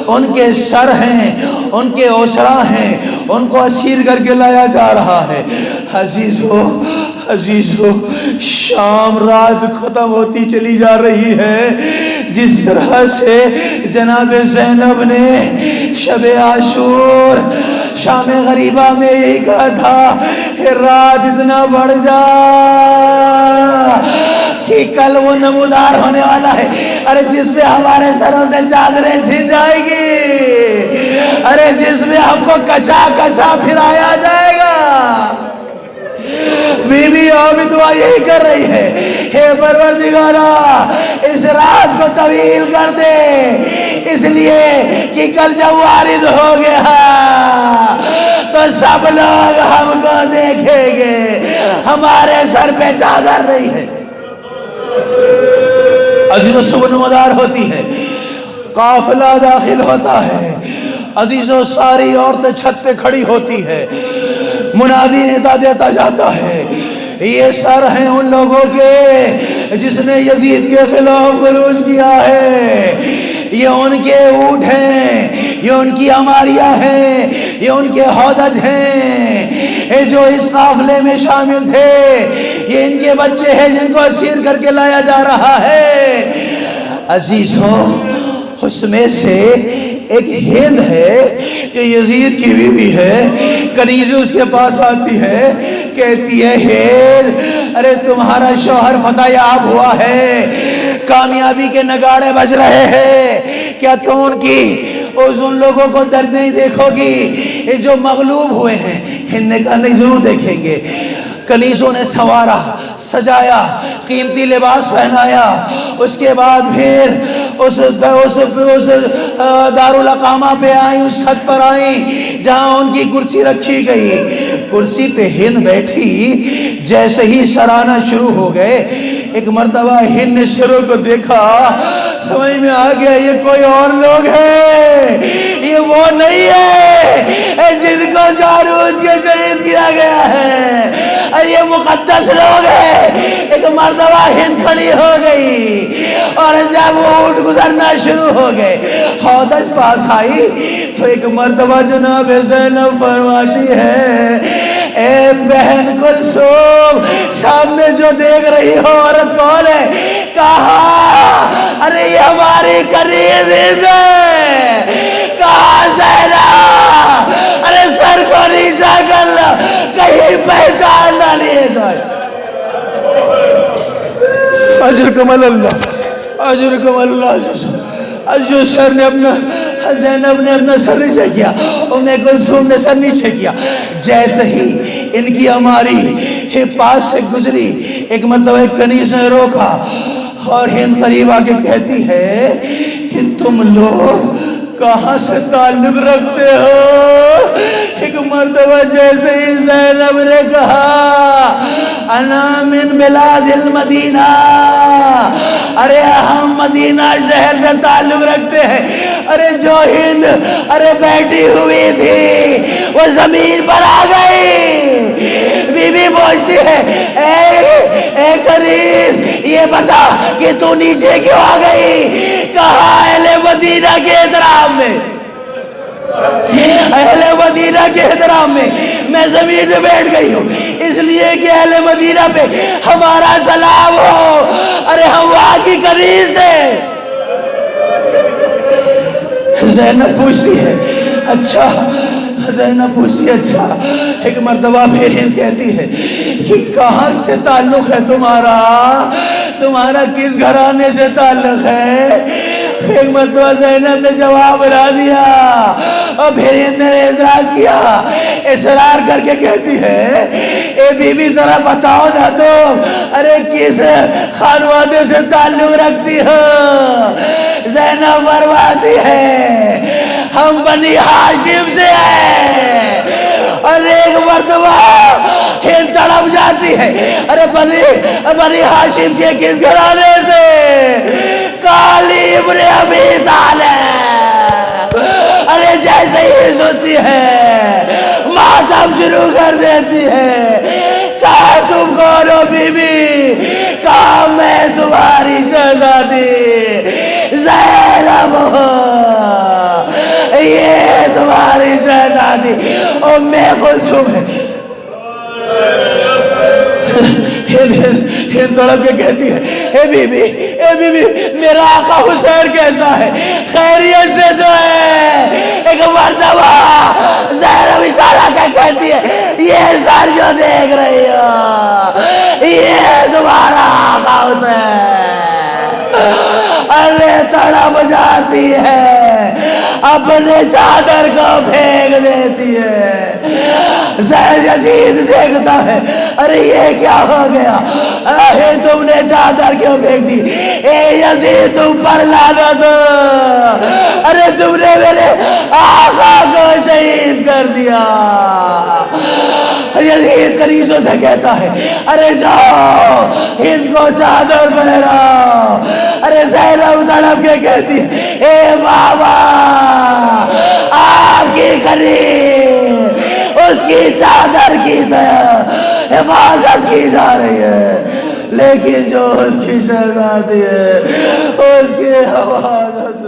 Speaker 1: ان کے سر ہیں، ان کے اوسرا ہیں، ان کو اسیر کر کے لایا جا رہا ہے۔ عزیزو شام رات ختم ہوتی چلی جا رہی ہے. جس طرح سے جناب زینب نے شب عاشور شام غریبہ میں یہی کہا تھا کہ رات اتنا بڑھ جا کہ کل وہ نمودار ہونے والا ہے. ارے جس میں ہمارے سروں سے چادریں چھن جائے گی، ارے جس میں ہم کو کشا کشا پھرایا جائے گا. بی بی بھی دعا یہی کر رہی ہے، اے پروردگارا اس رات کو طویل کر دے، اس لیے کہ کل جب وارد ہو گیا تو سب لوگ ہم کو دیکھیں گے ہمارے سر پہ چادر نہیں ہے. عزیزو صبح نمودار ہوتی ہے، قافلہ داخل ہوتا ہے. عزیزو ساری عورتیں چھت پہ کھڑی ہوتی ہے، منادی ندا دیتا جاتا ہے، یہ سر ہیں ان لوگوں کے جس نے یزید کے خلاف خروج کیا ہے، یہ ان کے اونٹ ہیں، یہ ان کی عماریہ ہیں، یہ ان کے ہودج ہیں جو اس قافلے میں شامل تھے، یہ ان کے بچے ہیں جن کو اسیر کر کے لایا جا رہا ہے. عزیزو اس میں سے ایک ہند ہے کہ یزید کی بیوی ہے، کنیزہ اس کے پاس آتی ہے، کہتی ہے ہند ارے تمہارا شوہر فتح یاب ہوا ہے، کامیابی کے نگاڑے بج رہے ہیں، کیا تم ان لوگوں کو درد نہیں دیکھو گی جو مغلوب ہوئے ہیں؟ ہند نے کہا نہیں ضرور دیکھیں گے. کنیزوں نے سوارا، سجایا، قیمتی لباس پہنایا، اس کے بعد پھر اس دارالاقامہ پہ آئیں، اس چھت پر آئیں جہاں ان کی کرسی رکھی گئی. کرسی پہ ہند بیٹھی، جیسے ہی سرانا شروع ہو گئے، ایک مرتبہ ہند نے سروں کو دیکھا، سمجھ میں آ گیا یہ کوئی اور لوگ ہیں، یہ وہ نہیں ہے جن کو جاروج کے شہید کیا گیا ہے، یہ مقدس لوگ ہیں. ایک مرتبہ ہند کھڑی ہو گئی اور جب وہ اونٹ گزرنا شروع ہو گئے، ہودج پاس آئی تو ایک مرتبہ جناب زینب فرماتی ہے اے بہن کلثوم سامنے جو دیکھ رہی ہو عورت کون ہے؟ کہا ارے یہ ہماری کنیز ہے. کہا زینب ارے سر کو نیچا کر لو کہیں پہچان نہ لیے جائے. اجرکم اللہ، اجرکم اللہ. جو سر نے اپنا زینب نے اپنا سر نیچے کیا، ام کلثوم نے سر نیچے کیا. جیسے ہی ان کی ہماری پاس سے گزری، ایک مرتبہ ایک کنیز نے روکا اور ہند قریب آ کے کہتی ہے کہ تم لوگ کہاں سے تعلق رکھتے ہو؟ ایک مرتبہ جیسے ہی زینب نے کہا انا من بلاد المدینہ، ارے ہم مدینہ شہر سے تعلق رکھتے ہیں. ارے جو ہند ارے بیٹھی ہوئی تھی وہ زمین پر آ گئی. بی بی پوچھتی ہے اے کنیز یہ بتا کہ تو نیچے کیوں آ گئی؟ کہا اہل مدینہ کے احترام میں، اہل مدینہ کے احترام میں زمین پہ بیٹھ گئی ہوں، اس لیے کہ اہل مدینہ پہ ہمارا سلام ہو. ارے ہم وہاں کی کنیز تھے. زینب پوچھتی ہے اچھا، زینب پوچھتی ہے اچھا. ایک مرتبہ پھر ہند کہتی ہے کہ کہاں سے تعلق ہے تمہارا، تمہارا کس گھرانے سے تعلق ہے؟ ایک مرتبہ زینب نے جواب نہ دیا اور پھر ہند نے اعتراض کیا، اصرار کر کے کہتی ہے اے بی بی ذرا بتاؤ نہ تم ارے کس خانوادے سے تعلق رکھتی ہو؟ زینب فرماتی ہے ہم بنی ہاشم سے ہیں. اور ایک مرتبہ ہند تڑپ جاتی ہے ارے بنی ہاشم کے کس گھرانے سے؟ کالی ابن ابی طالب. ارے جیسے ہی سنتی ہے ماتم شروع کر دیتی ہے. کہا تم کون ہو بی بی؟ کہا میں تمہاری شہزادی زینب ہوں، یہ تمہاری شہزادی ام کلثوم ہے. ہند تڑپ کے کہتی ہے اے بی بی میرا آقا حسین کیسا ہے؟ خیریت سے تو ہے؟ ایک مرتبہ زینب اشارہ کے کہتی ہے یہ سر جو دیکھ رہی ہو یہ تمہارا آقا حسین۔ ارے تڑپ جاتی ہے، اپنے چادر کو پھینک دیتی ہے۔ زید یزید دیکھتا ہے ارے یہ کیا ہو گیا؟ اے تم نے چادر کیوں پھینک دی؟ اے یزید تم پر لعنت ہو، ارے تم نے میرے آقا کو شہید کر دیا۔ یزید کنیزوں سے کہتا ہے ارے جاؤ ہند کو چادر پہناؤ۔ ارے زینب تڑپ کے کہتی ہے اے بابا آپ کی کنیز اس کی چادر کی طرح حفاظت کی جا رہی ہے، لیکن جو اس کی شہزادی ہے اس کی حفاظت